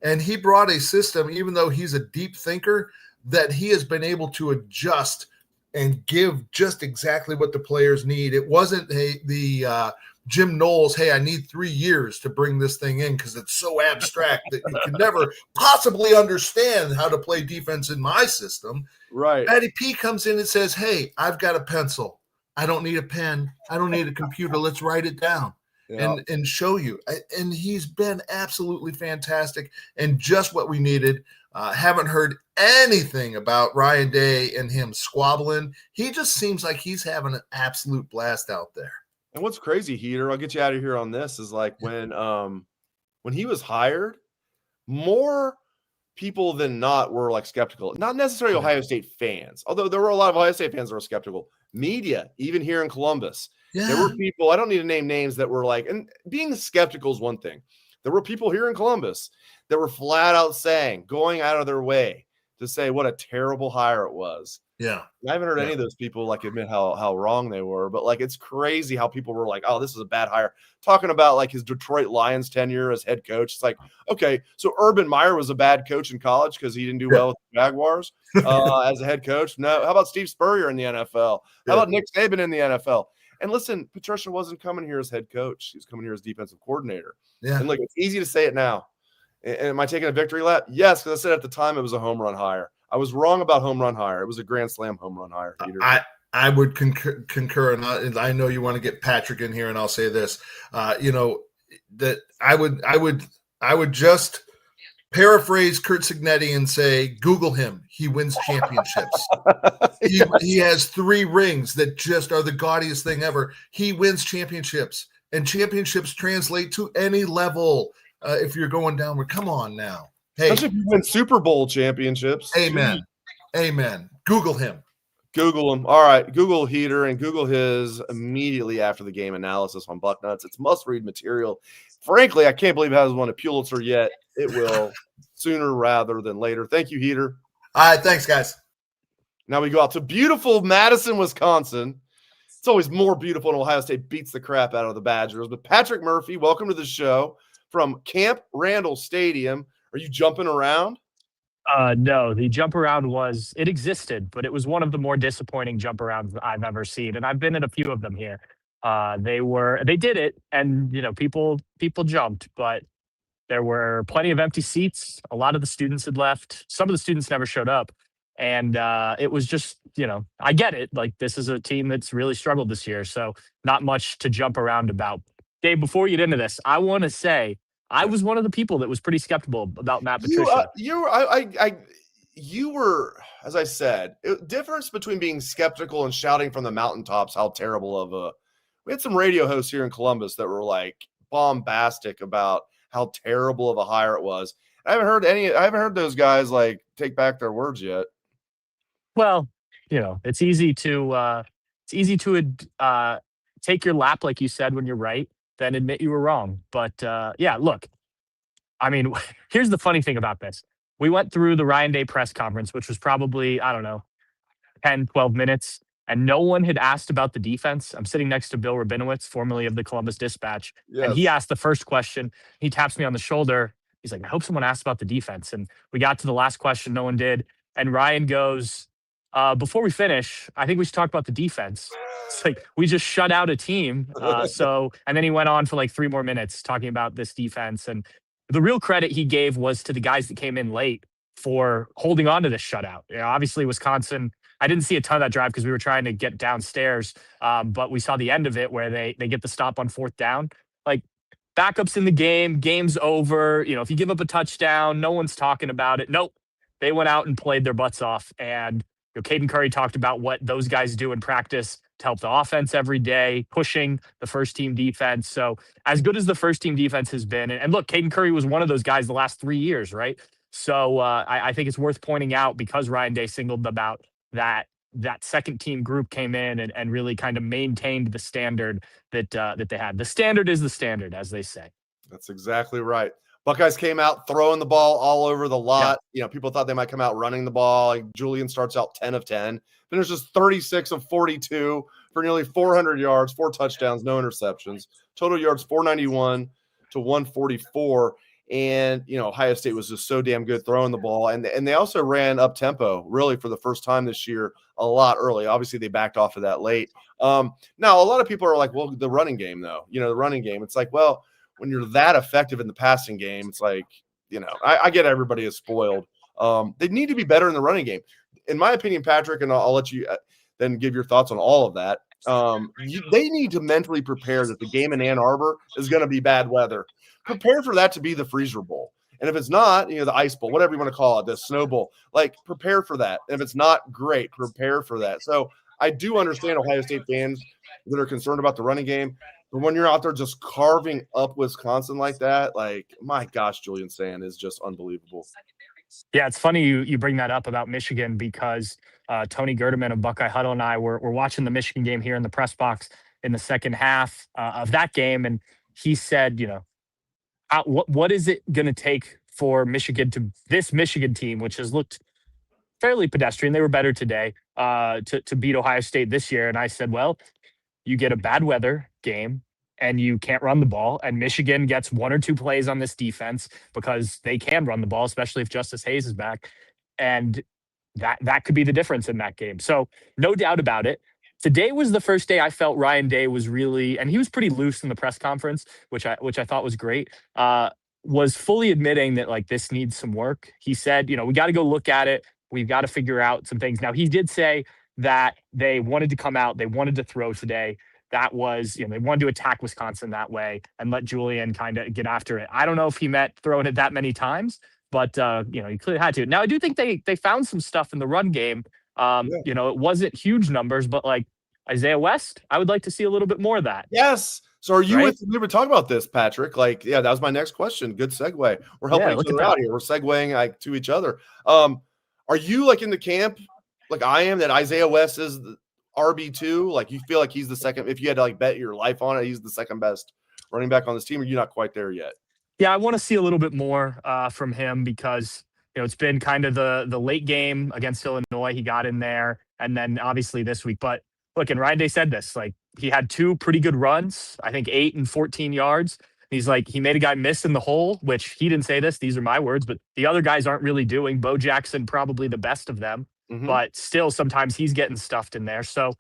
And he brought a system, even though he's a deep thinker, that he has been able to adjust and give just exactly what the players need. It wasn't the Jim Knowles, hey, I need 3 years to bring this thing in because it's so abstract that you can never possibly understand how to play defense in my system. Right. Matty P comes in and says, hey, I've got a pencil. I don't need a pen. I don't need a computer. Let's write it down and show you. And he's been absolutely fantastic and just what we needed. Haven't heard anything about Ryan Day and him squabbling. He just seems like he's having an absolute blast out there. And what's crazy, Heater, I'll get you out of here on this, is like when he was hired, more people than not were like skeptical. Not necessarily Ohio State fans, although there were a lot of Ohio State fans that were skeptical. Media, even here in Columbus, there were people, I don't need to name names, that were like, and being skeptical is one thing. There were people here in Columbus that were flat out saying, going out of their way to say what a terrible hire it was. Yeah. I haven't heard any of those people like admit how wrong they were, but like it's crazy how people were like, oh, this is a bad hire. Talking about like his Detroit Lions tenure as head coach. It's like, okay, so Urban Meyer was a bad coach in college because he didn't do well with the Jaguars as a head coach. No, how about Steve Spurrier in the NFL? How about Nick Saban in the NFL? And listen, Patricia wasn't coming here as head coach. He was coming here as defensive coordinator. Yeah. And look, it's easy to say it now. And am I taking a victory lap? Yes, because I said at the time it was a home run hire. I was wrong about home run hire. It was a grand slam home run hire, Peter. I would concur, and I know you want to get Patrick in here, and I'll say this, that I would just paraphrase Kurt Signetti and say, Google him. He wins championships. He has 3 rings that just are the gaudiest thing ever. He wins championships, and championships translate to any level. If you're going downward, come on now. Hey, especially if you win Super Bowl championships. Amen. Amen. Google him. Google him. All right, Google Heater and Google his immediately after the game analysis on Bucknuts. It's must-read material. Frankly, I can't believe it hasn't won a Pulitzer yet. It will sooner rather than later. Thank you, Heater. All right, thanks, guys. Now we go out to beautiful Madison, Wisconsin. It's always more beautiful when Ohio State beats the crap out of the Badgers. But Patrick Murphy, welcome to the show from Camp Randall Stadium. Are you jumping around? No, the jump around it existed, but it was one of the more disappointing jump arounds I've ever seen. And I've been in a few of them here. They did it, and people jumped, but there were plenty of empty seats. A lot of the students had left. Some of the students never showed up. And it was just, I get it. Like, this is a team that's really struggled this year. So not much to jump around about. Dave, before you get into this, I want to say I was one of the people that was pretty skeptical about Matt Patricia. You were, as I said, difference between being skeptical and shouting from the mountaintops how terrible of a. We had some radio hosts here in Columbus that were like bombastic about how terrible of a hire it was. I haven't heard those guys like take back their words yet. Well, it's easy to take your lap, like you said, when you're right, then admit you were wrong. But yeah, look, I mean, here's the funny thing about this. We went through the Ryan Day press conference, which was probably, 10, 12 minutes, and no one had asked about the defense. I'm sitting next to Bill Rabinowitz, formerly of the Columbus Dispatch, and he asked the first question. He taps me on the shoulder. He's like, I hope someone asked about the defense. And we got to the last question. No one did. And Ryan goes, before we finish, I think we should talk about the defense. It's like, we just shut out a team. And then he went on for like 3 more minutes talking about this defense. And the real credit he gave was to the guys that came in late for holding on to this shutout. Obviously, Wisconsin, I didn't see a ton of that drive because we were trying to get downstairs. But we saw the end of it where they get the stop on 4th down. Like, backups in the game, game's over. If you give up a touchdown, no one's talking about it. Nope. They went out and played their butts off. And Caden Curry talked about what those guys do in practice to help the offense every day, pushing the first-team defense. So as good as the first-team defense has been, and look, Caden Curry was one of those guys the last 3 years, right? So I think it's worth pointing out, because Ryan Day singled about that second-team group came in and really kind of maintained the standard that they had. The standard is the standard, as they say. That's exactly right. Buckeyes came out throwing the ball all over the lot. Yeah. People thought they might come out running the ball. Like, Julian starts out 10 of 10. Finishes 36 of 42 for nearly 400 yards, 4 touchdowns, no interceptions. Total yards 491 to 144. And, Ohio State was just so damn good throwing the ball. And they also ran up tempo really for the first time this year a lot early. Obviously, they backed off of that late. Now, a lot of people are like, well, the running game, though, the running game. It's like, well, when you're that effective in the passing game, it's like, I get everybody is spoiled. They need to be better in the running game. In my opinion, Patrick, and I'll let you then give your thoughts on all of that. They need to mentally prepare that the game in Ann Arbor is going to be bad weather. Prepare for that to be the Freezer Bowl. And if it's not, the Ice Bowl, whatever you want to call it, the Snow Bowl, like, prepare for that. And if it's not great, prepare for that. So I do understand Ohio State fans that are concerned about the running game. But when you're out there just carving up Wisconsin like that, like, my gosh, Julian Sayin is just unbelievable. Yeah, it's funny you bring that up about Michigan, because Tony Gerdeman of Buckeye Huddle and I were watching the Michigan game here in the press box in the second half of that game. And he said, what is it going to take for this Michigan team, which has looked fairly pedestrian, they were better today, to beat Ohio State this year? And I said, well, you get a bad weather game and you can't run the ball, and Michigan gets 1 or 2 plays on this defense because they can run the ball, especially if Justice Hayes is back. And that could be the difference in that game. So no doubt about it. Today was the first day I felt Ryan Day was really, and he was pretty loose in the press conference, which I thought was great, was fully admitting that, like, this needs some work. He said, we got to go look at it. We've got to figure out some things. Now, he did say that they wanted to come out, they wanted to throw today. That was, they wanted to attack Wisconsin that way and let Julian kind of get after it. I don't know if he meant throwing it that many times, but, he clearly had to. Now, I do think they found some stuff in the run game. It wasn't huge numbers, but like Isaiah West, I would like to see a little bit more of that. Yes. So are you we were talking about this, Patrick? Like, yeah, that was my next question. Good segue. We're helping each other out here. We're segueing like to each other. Are you like in the camp like I am, that Isaiah West is the RB2? Like, you feel like he's the second, if you had to like bet your life on it, he's the second best running back on this team, or you're not quite there yet? Yeah, I want to see a little bit more from him because it's been kind of the late game against Illinois. He got in there, and then obviously this week. But look, and Ryan Day said this, like he had two pretty good runs, I think 8 and 14 yards. He's like, he made a guy miss in the hole, which he didn't say this. These are my words, but the other guys aren't really doing. Bo Jackson, probably the best of them, but still sometimes he's getting stuffed in there. So,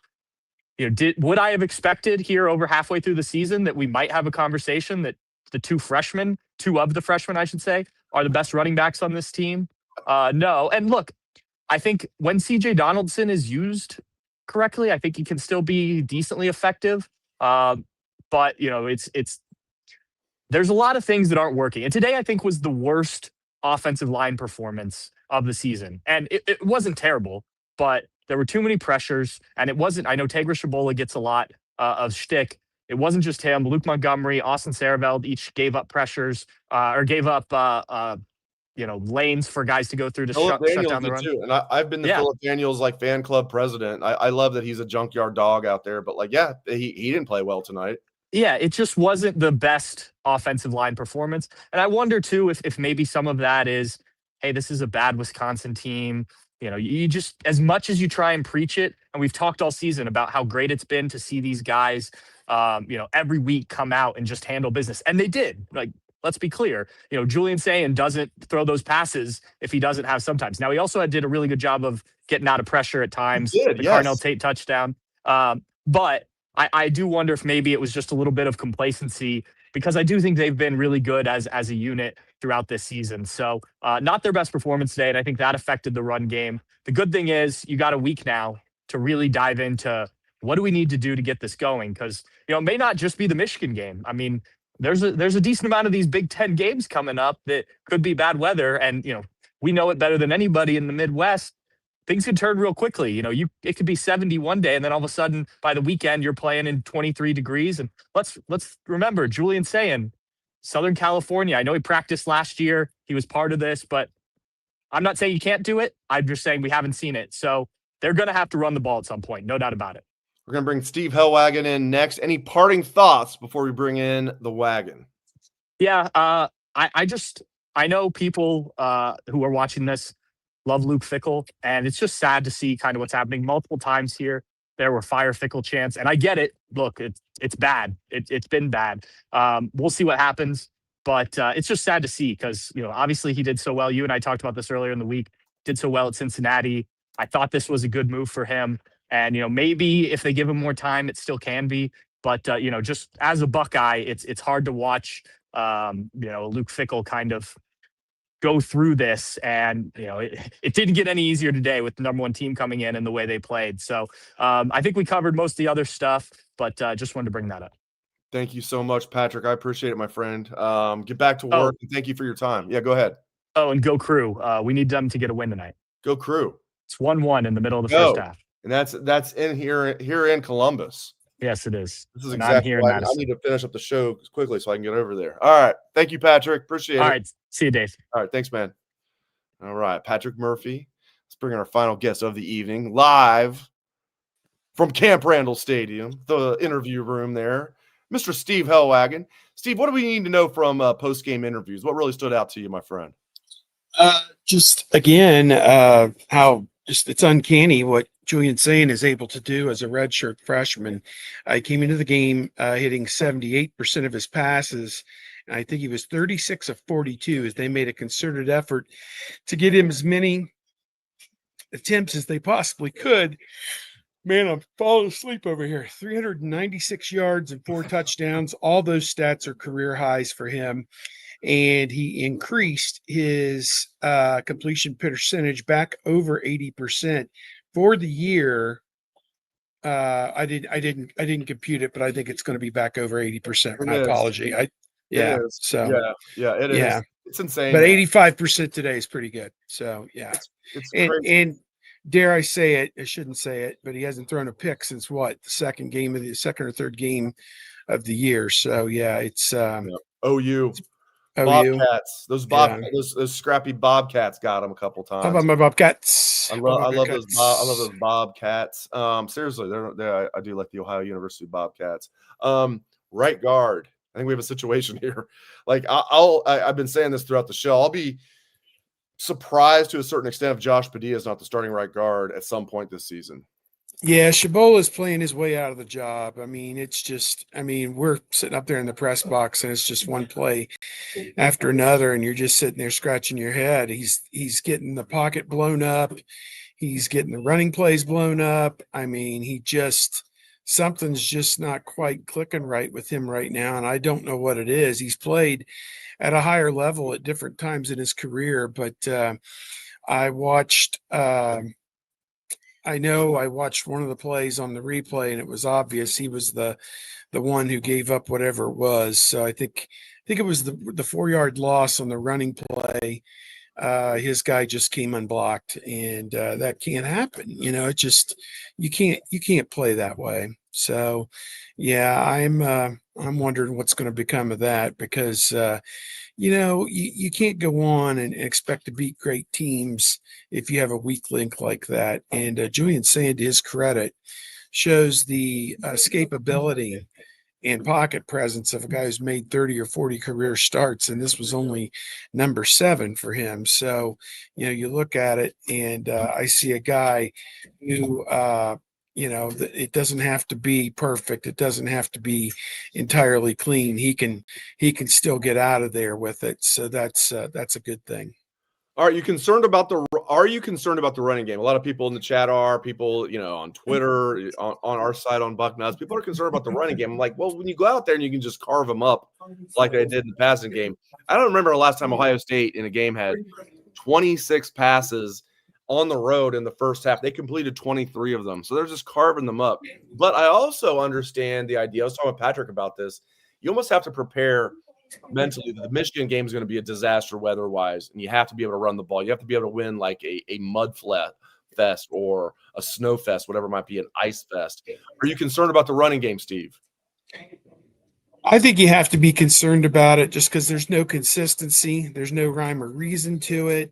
would I have expected here over halfway through the season that we might have a conversation that the two of the freshmen, I should say, are the best running backs on this team? No. And look, I think when CJ Donaldson is used correctly, I think he can still be decently effective. But there's a lot of things that aren't working. And today I think was the worst offensive line performance of the season. And it wasn't terrible, but there were too many pressures. And it wasn't, I know Tagra Shabola gets a lot of shtick. It wasn't just him. Luke Montgomery, Austin Sareveld each gave up pressures or gave up lanes for guys to go through to shut down the run. Too. And I've been the Philip Daniels fan club president. I love that he's a junkyard dog out there, but he didn't play well tonight. Yeah, it just wasn't the best offensive line performance. And I wonder too if maybe some of that is, hey, this is a bad Wisconsin team. You just, as much as you try and preach it, and we've talked all season about how great it's been to see these guys every week come out and just handle business. And they did. Like, let's be clear. Julian Sayin doesn't throw those passes if he doesn't have sometimes. Now, he also did a really good job of getting out of pressure at times. Carnell Tate touchdown. But I do wonder if maybe it was just a little bit of complacency, because I do think they've been really good as a unit throughout this season. So not their best performance today, and I think that affected the run game. The good thing is you got a week now to really dive into what do we need to do to get this going, because it may not just be the Michigan game. I mean, there's a decent amount of these Big Ten games coming up that could be bad weather, and we know it better than anybody in the Midwest. Things can turn real quickly. It could be 70 one day, and then all of a sudden by the weekend you're playing in 23 degrees. And let's remember Julian Sayin, Southern California. I know he practiced last year. He was part of this, but I'm not saying you can't do it. I'm just saying we haven't seen it. So they're going to have to run the ball at some point. No doubt about it. We're going to bring Steve Helwagen in next. Any parting thoughts before we bring in the wagon? Yeah. I know people who are watching this love Luke Fickell, and it's just sad to see kind of what's happening. Multiple times here, there were fire Fickell chants, and I get it. Look, it's bad. It's been bad. We'll see what happens, but it's just sad to see because, obviously he did so well. You and I talked about this earlier in the week, did so well at Cincinnati. I thought this was a good move for him. And, maybe if they give him more time, it still can be. But, just as a Buckeye, it's hard to watch, Luke Fickell kind of go through this. And, it didn't get any easier today with the number one team coming in and the way they played. So I think we covered most of the other stuff, but just wanted to bring that up. Thank you so much, Patrick. I appreciate it, my friend. Get back to work. And thank you for your time. Yeah, go ahead. Oh, and go Crew. We need them to get a win tonight. Go Crew. It's 1-1 in the middle of the first half. And that's in here in Columbus. Yes, it is. This is exactly here why I need to finish up the show quickly so I can get over there. All right. Thank you, Patrick. Appreciate it. All right. See you, Dave. All right. Thanks, man. All right. Patrick Murphy. Let's bring in our final guest of the evening, live from Camp Randall Stadium, the interview room there, Mr. Steve Helwagen. Steve, what do we need to know from post-game interviews? What really stood out to you, my friend? Just again, how it's uncanny what Julian Sayin is able to do as a redshirt freshman. He came into the game hitting 78% of his passes. And I think he was 36 of 42 as they made a concerted effort to get him as many attempts as they possibly could. Man, I'm falling asleep over here. 396 yards and 4 touchdowns. All those stats are career highs for him. And he increased his completion percentage back over 80% for the year. I didn't compute it, but I think it's going to be back over 80%. My apology. Yeah. So yeah, it is. It's insane. But 85% today is pretty good. So yeah, it's and dare I say it? I shouldn't say it, but he hasn't thrown a pick since the second or third game of the year. So yeah, it's OU. OU. Bobcats. Those scrappy Bobcats got him a couple How times. about my Bobcats? I love those Bobcats. Seriously, I do like the Ohio University Bobcats. Right guard. I think we have a situation here. Like I've been saying this throughout the show. I'll be surprised to a certain extent if Josh Padilla is not the starting right guard at some point this season. Yeah, Shabola's playing his way out of the job. I mean, it's just, we're sitting up there in the press box and it's just one play after another, and you're just sitting there scratching your head. He's getting the pocket blown up. He's getting the running plays blown up. I mean, something's just not quite clicking right with him right now, and I don't know what it is. He's played at a higher level at different times in his career, but I watched one of the plays on the replay, and it was obvious he was the one who gave up whatever it was. So I think it was the 4-yard loss on the running play. His guy just came unblocked, and that can't happen. It just you can't play that way. So yeah, I'm wondering what's going to become of that, because you can't go on and expect to beat great teams if you have a weak link like that. And Julian Sayin, to his credit, shows the escapability and pocket presence of a guy who's made 30 or 40 career starts, and this was only number 7 for him. So, you look at it, and I see a guy who, it doesn't have to be perfect. It doesn't have to be entirely clean. He can still get out of there with it. So that's a good thing. Are you concerned about the running game? A lot of people in the chat are, people, on Twitter, on our side on Bucknuts, people are concerned about the running game. I'm like, well, when you go out there and you can just carve them up like they did in the passing game. I don't remember the last time Ohio State in a game had 26 passes on the road in the first half. They completed 23 of them. So they're just carving them up. But I also understand the idea. I was talking with Patrick about this. You almost have to prepare mentally that the Michigan game is going to be a disaster weather-wise, and you have to be able to run the ball. You have to be able to win like a mud fest or a snow fest, whatever it might be, an ice fest. Are you concerned about the running game, Steve? I think you have to be concerned about it just because there's no consistency. There's no rhyme or reason to it.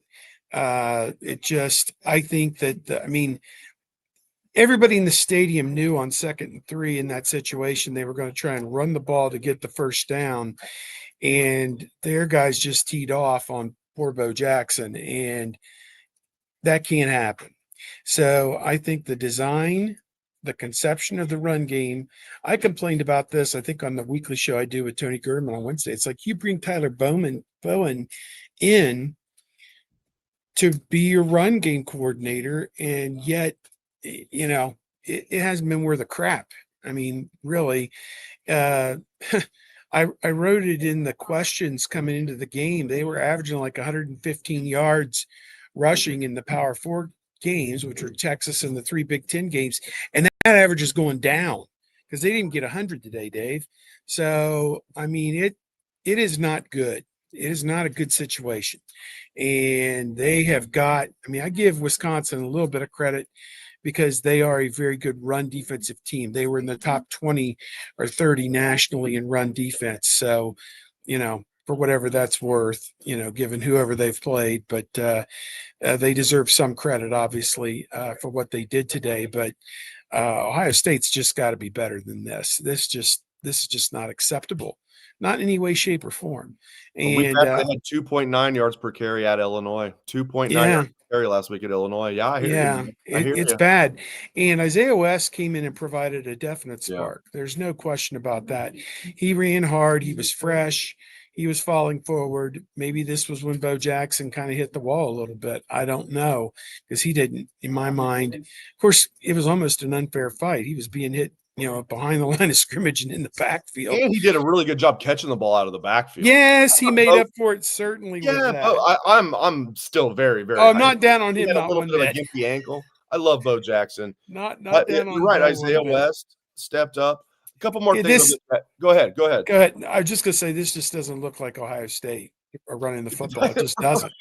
I think that, everybody in the stadium knew on 2nd and 3 in that situation they were going to try and run the ball to get the first down, and their guys just teed off on poor Bo Jackson, and that can't happen. So I think the design, the conception of the run game, I complained about this, I think, on the weekly show I do with Tony Gurman on Wednesday. It's like you bring Tyler Bowen in to be your run game coordinator, and yet, it hasn't been worth a crap. Really, I wrote it in the questions coming into the game. They were averaging like 115 yards rushing in the Power 4 games, which were Texas and the 3 Big Ten games, and that average is going down because they didn't get 100 today, Dave. So it is not good. It is not a good situation, and they have got. I give Wisconsin a little bit of credit because they are a very good run defensive team. They were in the top 20 or 30 nationally in run defense. So, for whatever that's worth, given whoever they've played, but they deserve some credit, obviously, for what they did today. But Ohio State's just got to be better than this. This is just not acceptable, not in any way, shape, or form. And we had 2.9 yards per carry at Illinois, 2.9 yards per carry last week at Illinois. Yeah, I hear you. It's bad. And Isaiah West came in and provided a definite spark. Yeah. There's no question about that. He ran hard. He was fresh. He was falling forward. Maybe this was when Bo Jackson kind of hit the wall a little bit. I don't know, because he didn't, in my mind. Of course, it was almost an unfair fight. He was being hit, behind the line of scrimmage and in the backfield. And he did a really good job catching the ball out of the backfield. Yes, he made up for it, certainly. Yeah, with that. I'm still very, very. Oh, I'm not down on him. He had not a little one bit bit. of a gimpy ankle. I love Bo Jackson. Not but down you're on right. Bo Isaiah West stepped up. A couple more things. Go ahead. Go ahead. I was just gonna say this just doesn't look like Ohio State are running the football. It just doesn't.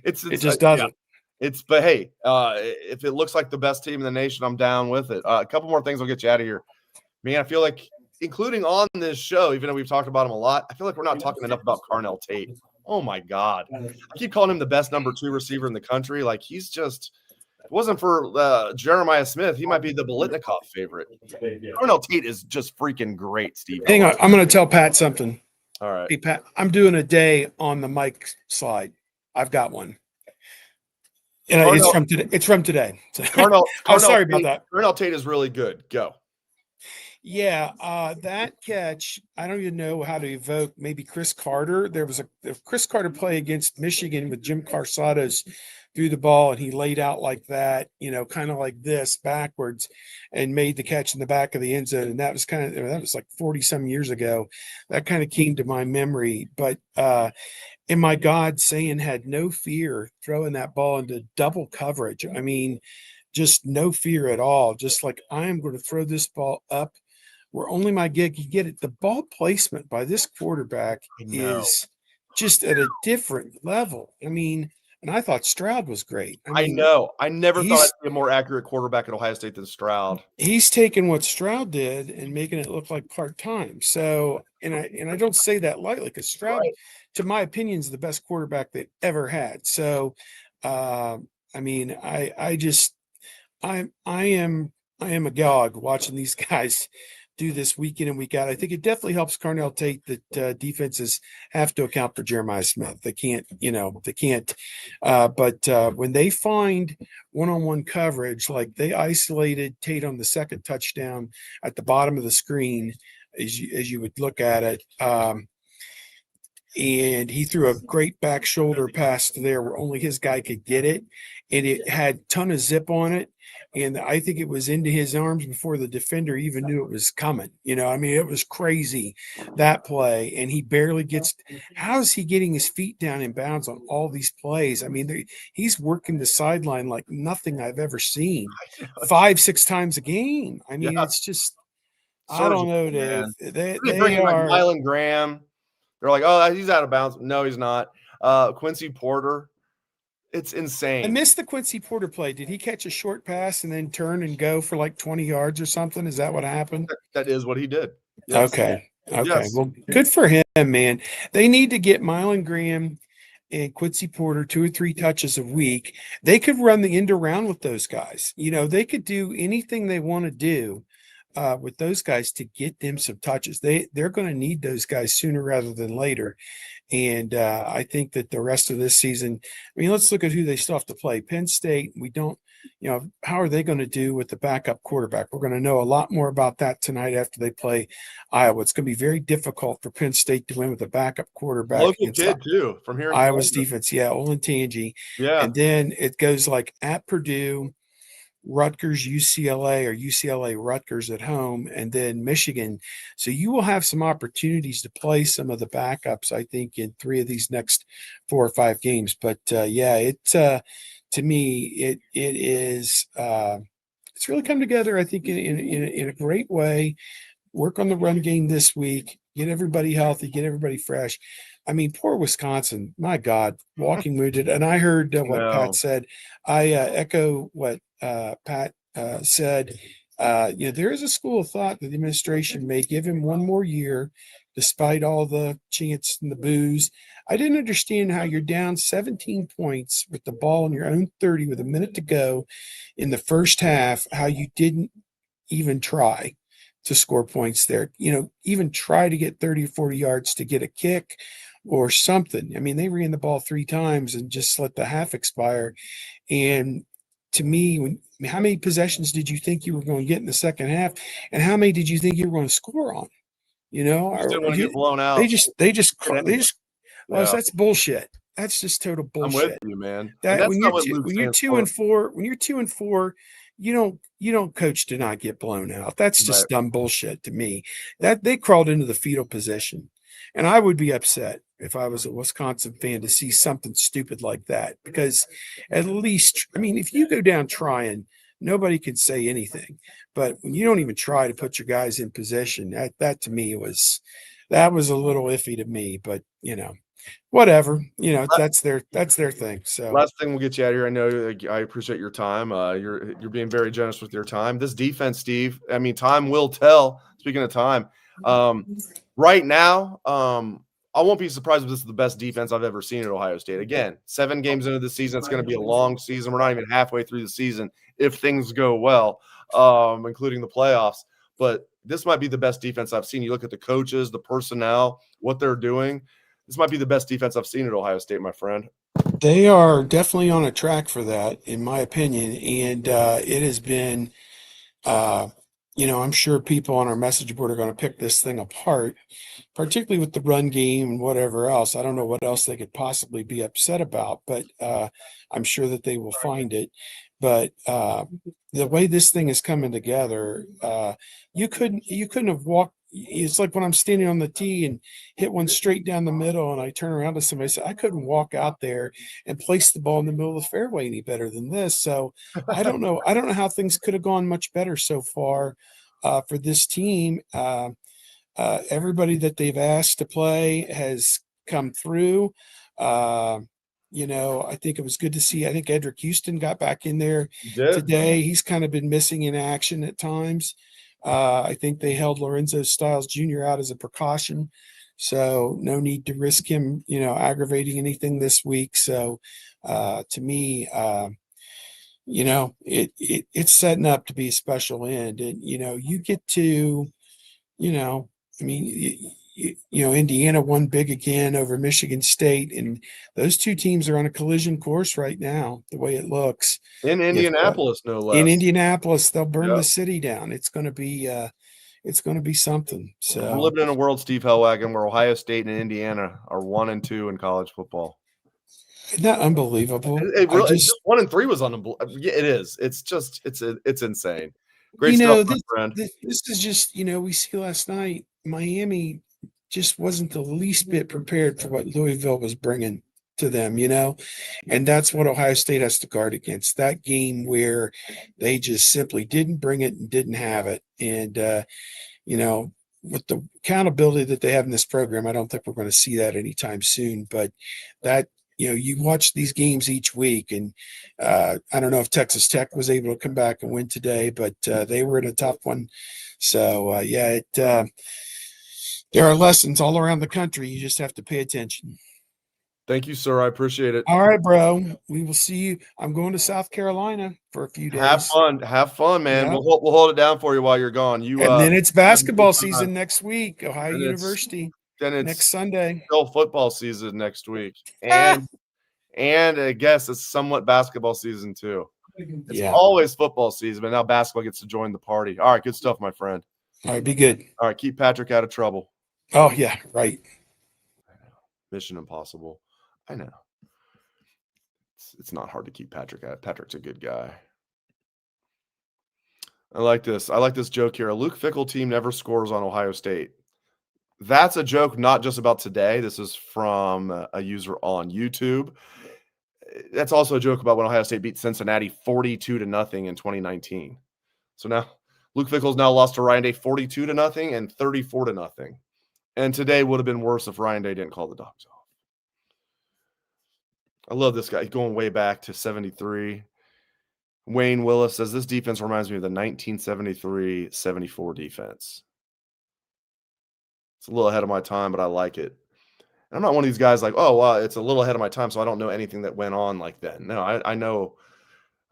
It just doesn't. Yeah. But hey, if it looks like the best team in the nation, I'm down with it. A couple more things will get you out of here. Man, I feel like, including on this show, even though we've talked about him a lot, I feel like we're not talking enough about Carnell Tate. Oh my God. I keep calling him the best number 2 receiver in the country. Like he's just, if it wasn't for Jeremiah Smith, he might be the Biletnikoff favorite. Darnell Tate is just freaking great, Steve. Hang on. I'm going to tell Pat something. All right. Hey, Pat, I'm doing a day on the mic slide. I've got one. And it's from today. It's from today. Sorry about that. Darnell Tate is really good. Go. Yeah, that catch, I don't even know how to evoke maybe Chris Carter. There was a Chris Carter play against Michigan with Jim Carsados threw the ball and he laid out like that, kind of like this backwards and made the catch in the back of the end zone. And that was that was like 40 some years ago. That kind of came to my memory. But and my God, Sayin had no fear throwing that ball into double coverage. I mean, just no fear at all. Just like, I am going to throw this ball up where only my gig can get it. The ball placement by this quarterback is just at a different level. I mean, and I thought Stroud was great. I know. I never thought I'd be a more accurate quarterback at Ohio State than Stroud. He's taken what Stroud did and making it look like part-time. So, and I don't say that lightly because Stroud, to my opinion, is the best quarterback they've ever had. So, I mean, I am agog watching these guys do this week in and week out. I think it definitely helps Darnell Tate that defenses have to account for Jeremiah Smith. They can't. But when they find one-on-one coverage, like they isolated Tate on the second touchdown at the bottom of the screen, as you would look at it, and he threw a great back shoulder pass there where only his guy could get it, and it had a ton of zip on it. And I think it was into his arms before the defender even knew it was coming. I mean, it was crazy, that play. And he barely gets – how is he getting his feet down in bounds on all these plays? I mean, he's working the sideline like nothing I've ever seen 5-6 times a game. I mean, it's just – I don't know, Dave. They are like Mylan Graham. They're like, oh, he's out of bounds. No, he's not. Quincy Porter. It's insane. I missed the Quincy Porter play. Did he catch a short pass and then turn and go for like 20 yards or something? Is that what happened? That is what he did. Yes. Okay. Yes. Well, good for him, man. They need to get Mylan Graham and Quincy Porter 2 or 3 touches a week. They could run the end around with those guys. They could do anything they want to do with those guys to get them some touches. They're going to need those guys sooner rather than later. And I think that the rest of this season, I mean, let's look at who they still have to play. Penn State, we don't, how are they going to do with the backup quarterback? We're going to know a lot more about that tonight after they play Iowa. It's going to be very difficult for Penn State to win with a backup quarterback. Local kid, too, from here. Iowa's defense, Olentangy. Yeah. And then it goes like at Purdue, Rutgers, UCLA, or UCLA, Rutgers at home, and then Michigan. So you will have some opportunities to play some of the backups, I think, in 3 of these next 4 or 5 games. But to me, it is it's really come together, I think, in a great way. Work on the run game this week, get everybody healthy, get everybody fresh. I mean, poor Wisconsin, my God, walking wounded. And I heard what Pat said. I echo what Pat said. There is a school of thought that the administration may give him one more year, despite all the chants and the boos. I didn't understand how you're down 17 points with the ball in your own 30 with a minute to go in the first half, how you didn't even try to score points there. Even try to get 30 or 40 yards to get a kick or something. I mean, they ran the ball 3 times and just let the half expire. And to me, how many possessions did you think you were going to get in the second half? And how many did you think you were going to score on? Didn't want to get blown out. That's bullshit. That's just total bullshit. I'm with you, man. When you're 2 and 4, you don't coach to not get blown out. That's just dumb bullshit to me. That they crawled into the fetal position. And I would be upset if I was a Wisconsin fan to see something stupid like that, because at least, I mean, if you go down trying, nobody can say anything. But when you don't even try to put your guys in position, that to me was a little iffy to me. But whatever, that's their thing. So last thing, we'll get you out of here. I know I appreciate your time. You're being very generous with your time. This defense, Steve, I mean, time will tell. Speaking of time, right now, I won't be surprised if this is the best defense I've ever seen at Ohio State. Again, 7 games into the season, it's going to be a long season. We're not even halfway through the season if things go well, including the playoffs. But this might be the best defense I've seen. You look at the coaches, the personnel, what they're doing. This might be the best defense I've seen at Ohio State, my friend. They are definitely on a track for that, in my opinion. And it has been, I'm sure people on our message board are going to pick this thing apart, particularly with the run game and whatever else. I don't know what else they could possibly be upset about, but I'm sure that they will find it. But the way this thing is coming together, you couldn't have walked. It's like when I'm standing on the tee and hit one straight down the middle, and I turn around to somebody and say, I couldn't walk out there and place the ball in the middle of the fairway any better than this. So I don't know. I don't know how things could have gone much better so far for this team. Everybody that they've asked to play has come through. I think it was good to see. I think Edric Houston got back in there today. He's kind of been missing in action at times. I think they held Lorenzo Styles Jr. out as a precaution. So no need to risk him, aggravating anything this week. So to me, it's setting up to be a special end. And, you get to, Indiana won big again over Michigan State, and those two teams are on a collision course right now, the way it looks. In Indianapolis, no less. In Indianapolis, they'll burn the city down. It's going to be something. So I'm living in a world, Steve Helwagen, where Ohio State and Indiana are 1-2 in college football. Isn't that unbelievable? It really, just 1-3 was unbelievable. Yeah, it is. It's insane. Great stuff, my friend. This is just, we see last night, Miami just wasn't the least bit prepared for what Louisville was bringing to them, and that's what Ohio State has to guard against, that game where they just simply didn't bring it and didn't have it. And, with the accountability that they have in this program, I don't think we're going to see that anytime soon, but that, you watch these games each week, and I don't know if Texas Tech was able to come back and win today, but they were in a tough one. So, there are lessons all around the country. You just have to pay attention. Thank you, sir. I appreciate it. All right, bro. We will see you. I'm going to South Carolina for a few days. Have fun, man. Yeah. We'll hold it down for you while you're gone. And then it's basketball season next week, Ohio University. Then it's next Sunday. Still football season next week. And I guess it's somewhat basketball season too. It's always football season, but now basketball gets to join the party. All right, good stuff, my friend. All right, be good. All right, keep Patrick out of trouble. Oh, yeah, right. Mission impossible. I know. It's not hard to keep Patrick out. Patrick's a good guy. I like this. I like this joke here. A Luke Fickell team never scores on Ohio State. That's a joke not just about today. This is from a user on YouTube. That's also a joke about when Ohio State beat Cincinnati 42-0 in 2019. So now Luke Fickell's now lost to Ryan Day 42-0 and 34-0. And today would have been worse if Ryan Day didn't call the dogs off. I love this guy. He's going way back to 73. Wayne Willis says this defense reminds me of the 1973-74 defense. It's a little ahead of my time, but I like it. And I'm not one of these guys like, oh, well, it's a little ahead of my time, so I don't know anything that went on like then. No, I know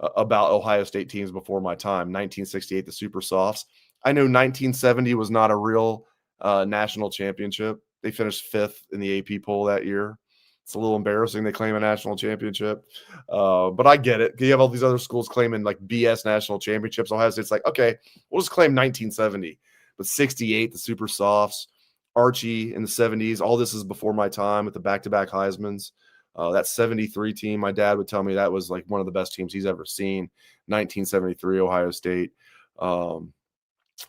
about Ohio State teams before my time. 1968, the Super Softs. I know 1970 was not a real national championship. They finished 5th in the AP poll that year. It's a little embarrassing they claim a national championship. But I get it. You have all these other schools claiming like BS national championships. Ohio State's like, okay, we'll just claim 1970. But 68, the Super Softs, Archie in the 70s, all this is before my time with the back-to-back Heismans. That 73 team, my dad would tell me that was like one of the best teams he's ever seen. 1973 Ohio State. Awesome,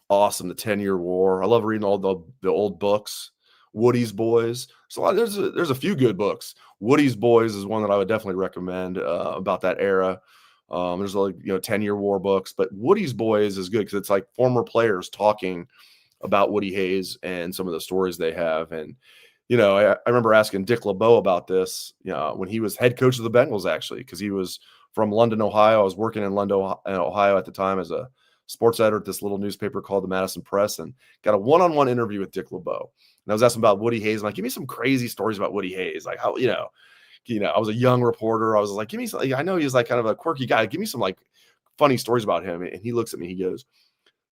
the 10-year war. I love reading all the old books. Woody's Boys. So there's a few good books. Woody's Boys is one that I would definitely recommend about that era. There's like 10-year war books, but Woody's Boys is good because it's like former players talking about Woody Hayes and some of the stories they have. And I remember asking Dick LeBeau about this when he was head coach of the Bengals, actually, because he was from London, Ohio. I was working in London, Ohio at the time as a sports editor at this little newspaper called the Madison Press, and got a one-on-one interview with Dick LeBeau. And I was asking about Woody Hayes. I'm like, give me some crazy stories about Woody Hayes. Like how, I was a young reporter. I was like, give me some, I know he's like kind of a quirky guy. Give me some like funny stories about him. And he looks at me, he goes,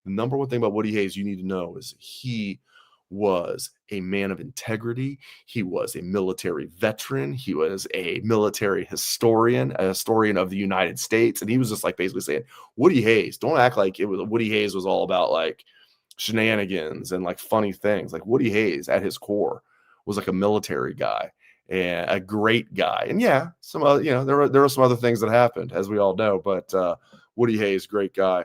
the number one thing about Woody Hayes you need to know is he was a man of integrity. He was a military veteran. He was a military historian, a historian of the United States. And he was just like basically saying, Woody Hayes, don't act like Woody Hayes was all about like shenanigans and like funny things. Like Woody Hayes at his core was like a military guy and a great guy. And yeah, some other, there were some other things that happened, as we all know, but Woody Hayes, great guy.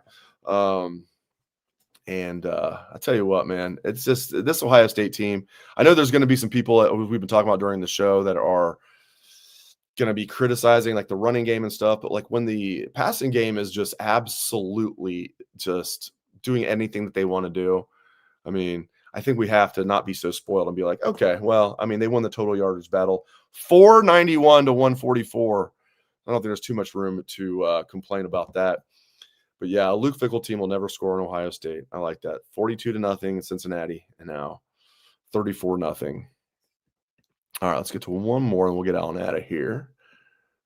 And I tell you what, man, it's just this Ohio State team. I know there's going to be some people that we've been talking about during the show that are going to be criticizing like the running game and stuff. But like when the passing game is just absolutely just doing anything that they want to do, I mean, I think we have to not be so spoiled and be like, okay, well, I mean, they won the total yardage battle, 491 to 144. I don't think there's too much room to complain about that. But yeah, a Luke Fickell team will never score in Ohio State. I like that. 42-0 in Cincinnati, and now 34-0. All right, let's get to one more, and we'll get on out of here.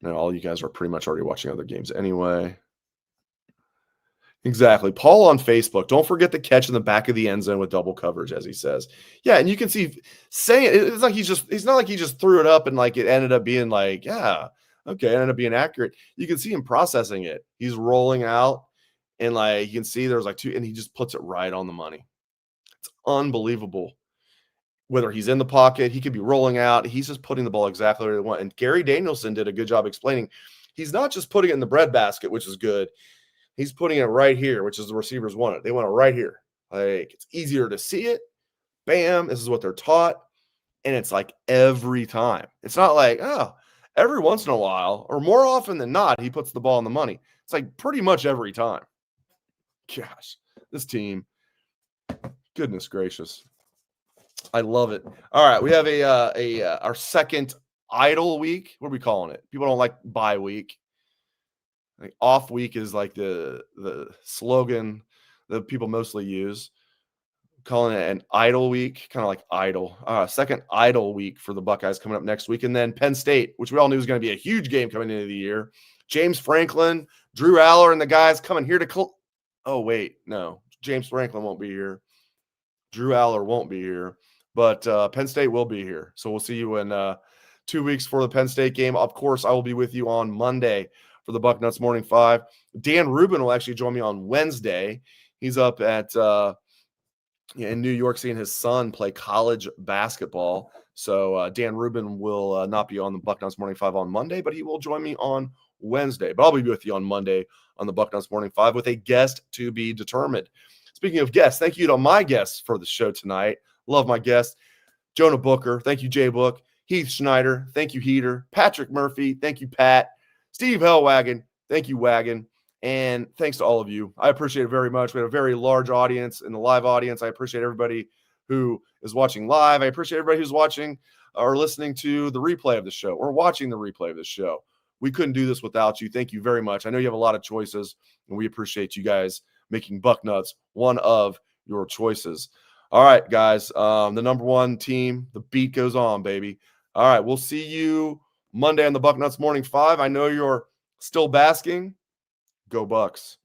Now, all you guys are pretty much already watching other games anyway. Exactly. Paul on Facebook. Don't forget the catch in the back of the end zone with double coverage, as he says. Yeah, and you can see saying it's like he's not like he just threw it up and like it ended up being like, yeah, okay, it ended up being accurate. You can see him processing it. He's rolling out. And like you can see there's like two, and he just puts it right on the money. It's unbelievable. Whether he's in the pocket, he could be rolling out. He's just putting the ball exactly where they want. And Gary Danielson did a good job explaining. He's not just putting it in the breadbasket, which is good. He's putting it right here, which is the receivers want it. They want it right here. Like it's easier to see it. Bam. This is what they're taught. And it's like every time. It's not like, every once in a while, or more often than not, he puts the ball on the money. It's like pretty much every time. Gosh, this team, goodness gracious. I love it. All right, we have our second idle week. What are we calling it? People don't like bye week. Like off week is like the slogan that people mostly use. Calling it an idle week, kind of like idle. Second idle week for the Buckeyes coming up next week. And then Penn State, which we all knew was going to be a huge game coming into the year. James Franklin, Drew Aller, and the guys coming here to oh, wait, no. James Franklin won't be here. Drew Aller won't be here. But Penn State will be here. So we'll see you in 2 weeks for the Penn State game. Of course, I will be with you on Monday for the Bucknuts Morning 5. Dan Rubin will actually join me on Wednesday. He's up at in New York seeing his son play college basketball. So Dan Rubin will not be on the Bucknuts Morning 5 on Monday, but he will join me on Wednesday. But I'll be with you on Monday on the Bucknuts Morning 5 with a guest to be determined. Speaking of guests, thank you to my guests for the show tonight. Love my guests. Jonah Booker. Thank you, JBook. Heath Schneider. Thank you, Heater. Patrick Murphy. Thank you, Pat. Steve Helwagen. Thank you, Wagon. And thanks to all of you. I appreciate it very much. We had a very large audience in the live audience. I appreciate everybody who is watching live. I appreciate everybody who's watching or listening to the replay of the show or watching the replay of the show. We couldn't do this without you. Thank you very much. I know you have a lot of choices, and we appreciate you guys making Bucknuts one of your choices. All right, guys, the number one team, the beat goes on, baby. All right, we'll see you Monday on the Bucknuts Morning 5. I know you're still basking. Go Bucks.